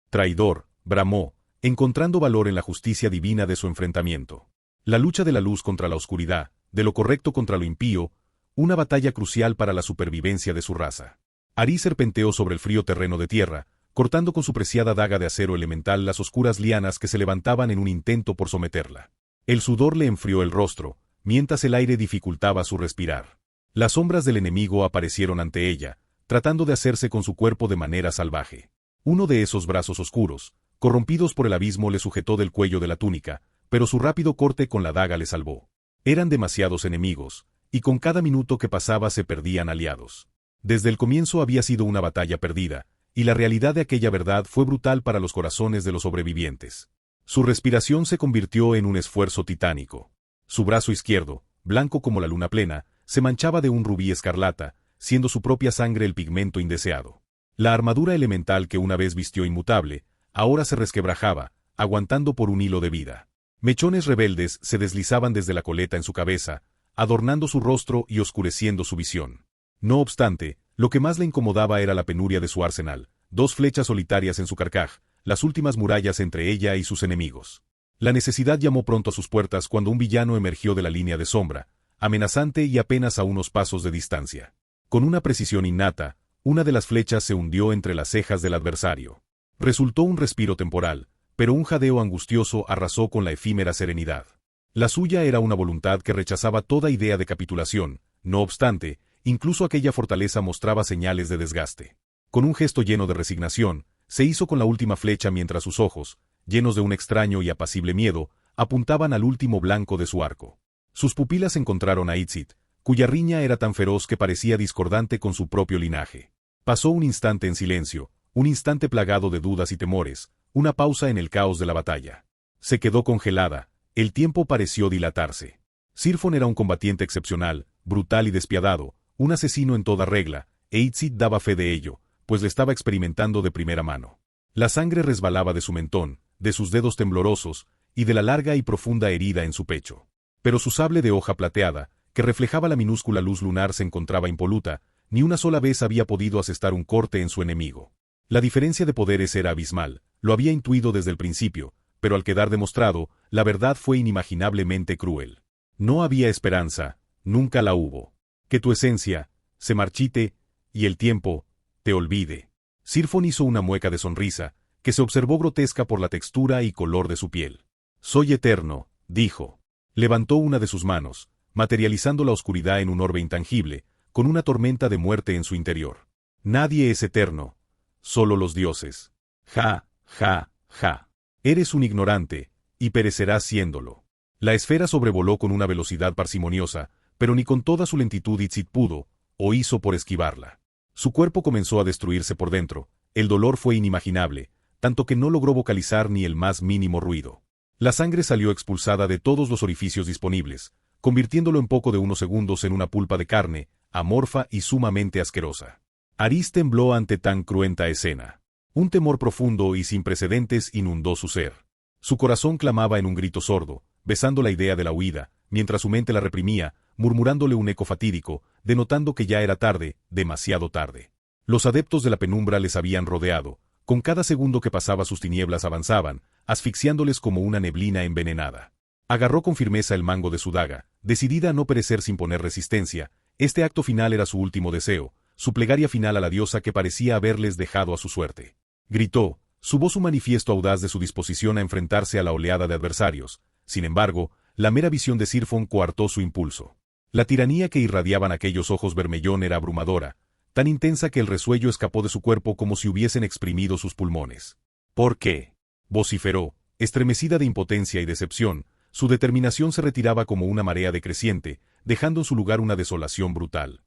Traidor, bramó, encontrando valor en la justicia divina de su enfrentamiento. La lucha de la luz contra la oscuridad, de lo correcto contra lo impío, una batalla crucial para la supervivencia de su raza. Aris serpenteó sobre el frío terreno de tierra, cortando con su preciada daga de acero elemental las oscuras lianas que se levantaban en un intento por someterla. El sudor le enfrió el rostro, mientras el aire dificultaba su respirar. Las sombras del enemigo aparecieron ante ella, tratando de hacerse con su cuerpo de manera salvaje. Uno de esos brazos oscuros, corrompidos por el abismo, le sujetó del cuello de la túnica, pero su rápido corte con la daga le salvó. Eran demasiados enemigos, y con cada minuto que pasaba se perdían aliados. Desde el comienzo había sido una batalla perdida, y la realidad de aquella verdad fue brutal para los corazones de los sobrevivientes. Su respiración se convirtió en un esfuerzo titánico. Su brazo izquierdo, blanco como la luna plena, se manchaba de un rubí escarlata, siendo su propia sangre el pigmento indeseado. La armadura elemental que una vez vistió inmutable, ahora se resquebrajaba, aguantando por un hilo de vida. Mechones rebeldes se deslizaban desde la coleta en su cabeza, adornando su rostro y oscureciendo su visión. No obstante, lo que más le incomodaba era la penuria de su arsenal, 2 flechas solitarias en su carcaj, las últimas murallas entre ella y sus enemigos. La necesidad llamó pronto a sus puertas cuando un villano emergió de la línea de sombra, amenazante y apenas a unos pasos de distancia. Con una precisión innata, una de las flechas se hundió entre las cejas del adversario. Resultó un respiro temporal, pero un jadeo angustioso arrasó con la efímera serenidad. La suya era una voluntad que rechazaba toda idea de capitulación, no obstante, incluso aquella fortaleza mostraba señales de desgaste. Con un gesto lleno de resignación, se hizo con la última flecha mientras sus ojos, llenos de un extraño y apacible miedo, apuntaban al último blanco de su arco. Sus pupilas encontraron a Itzit, cuya riña era tan feroz que parecía discordante con su propio linaje. Pasó un instante en silencio, un instante plagado de dudas y temores, una pausa en el caos de la batalla. Se quedó congelada, el tiempo pareció dilatarse. Sirfon era un combatiente excepcional, brutal y despiadado, un asesino en toda regla, e Itzit daba fe de ello, pues le estaba experimentando de primera mano. La sangre resbalaba de su mentón, de sus dedos temblorosos, y de la larga y profunda herida en su pecho. Pero su sable de hoja plateada, que reflejaba la minúscula luz lunar, se encontraba impoluta, ni una sola vez había podido asestar un corte en su enemigo. La diferencia de poderes era abismal, lo había intuido desde el principio, pero al quedar demostrado, la verdad fue inimaginablemente cruel. No había esperanza, nunca la hubo. Que tu esencia se marchite, y el tiempo te olvide. Sirfon hizo una mueca de sonrisa, que se observó grotesca por la textura y color de su piel. Soy eterno, dijo. Levantó una de sus manos, materializando la oscuridad en un orbe intangible, con una tormenta de muerte en su interior. Nadie es eterno, solo los dioses. Ja, ja, ja. Eres un ignorante, y perecerás siéndolo. La esfera sobrevoló con una velocidad parsimoniosa, pero ni con toda su lentitud Itzit pudo, o hizo por esquivarla. Su cuerpo comenzó a destruirse por dentro, el dolor fue inimaginable, tanto que no logró vocalizar ni el más mínimo ruido. La sangre salió expulsada de todos los orificios disponibles, convirtiéndolo en poco de unos segundos en una pulpa de carne, amorfa y sumamente asquerosa. Aris tembló ante tan cruenta escena. Un temor profundo y sin precedentes inundó su ser. Su corazón clamaba en un grito sordo, besando la idea de la huida, mientras su mente la reprimía, murmurándole un eco fatídico, denotando que ya era tarde, demasiado tarde. Los adeptos de la penumbra les habían rodeado. Con cada segundo que pasaba sus tinieblas avanzaban, asfixiándoles como una neblina envenenada. Agarró con firmeza el mango de su daga, decidida a no perecer sin poner resistencia. Este acto final era su último deseo, su plegaria final a la diosa que parecía haberles dejado a su suerte. Gritó, su voz un manifiesto audaz de su disposición a enfrentarse a la oleada de adversarios. Sin embargo, la mera visión de Sirfon coartó su impulso. La tiranía que irradiaban aquellos ojos vermellón era abrumadora, tan intensa que el resuello escapó de su cuerpo como si hubiesen exprimido sus pulmones. ¿Por qué?, vociferó, estremecida de impotencia y decepción. Su determinación se retiraba como una marea decreciente, dejando en su lugar una desolación brutal.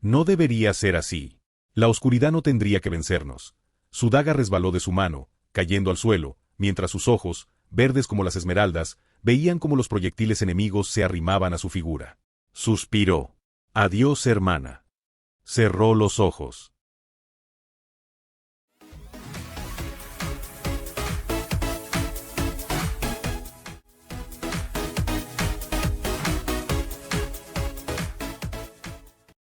No debería ser así. La oscuridad no tendría que vencernos. Su daga resbaló de su mano, cayendo al suelo, mientras sus ojos, verdes como las esmeraldas, veían como los proyectiles enemigos se arrimaban a su figura. Suspiró. Adiós, hermana. Cerró los ojos.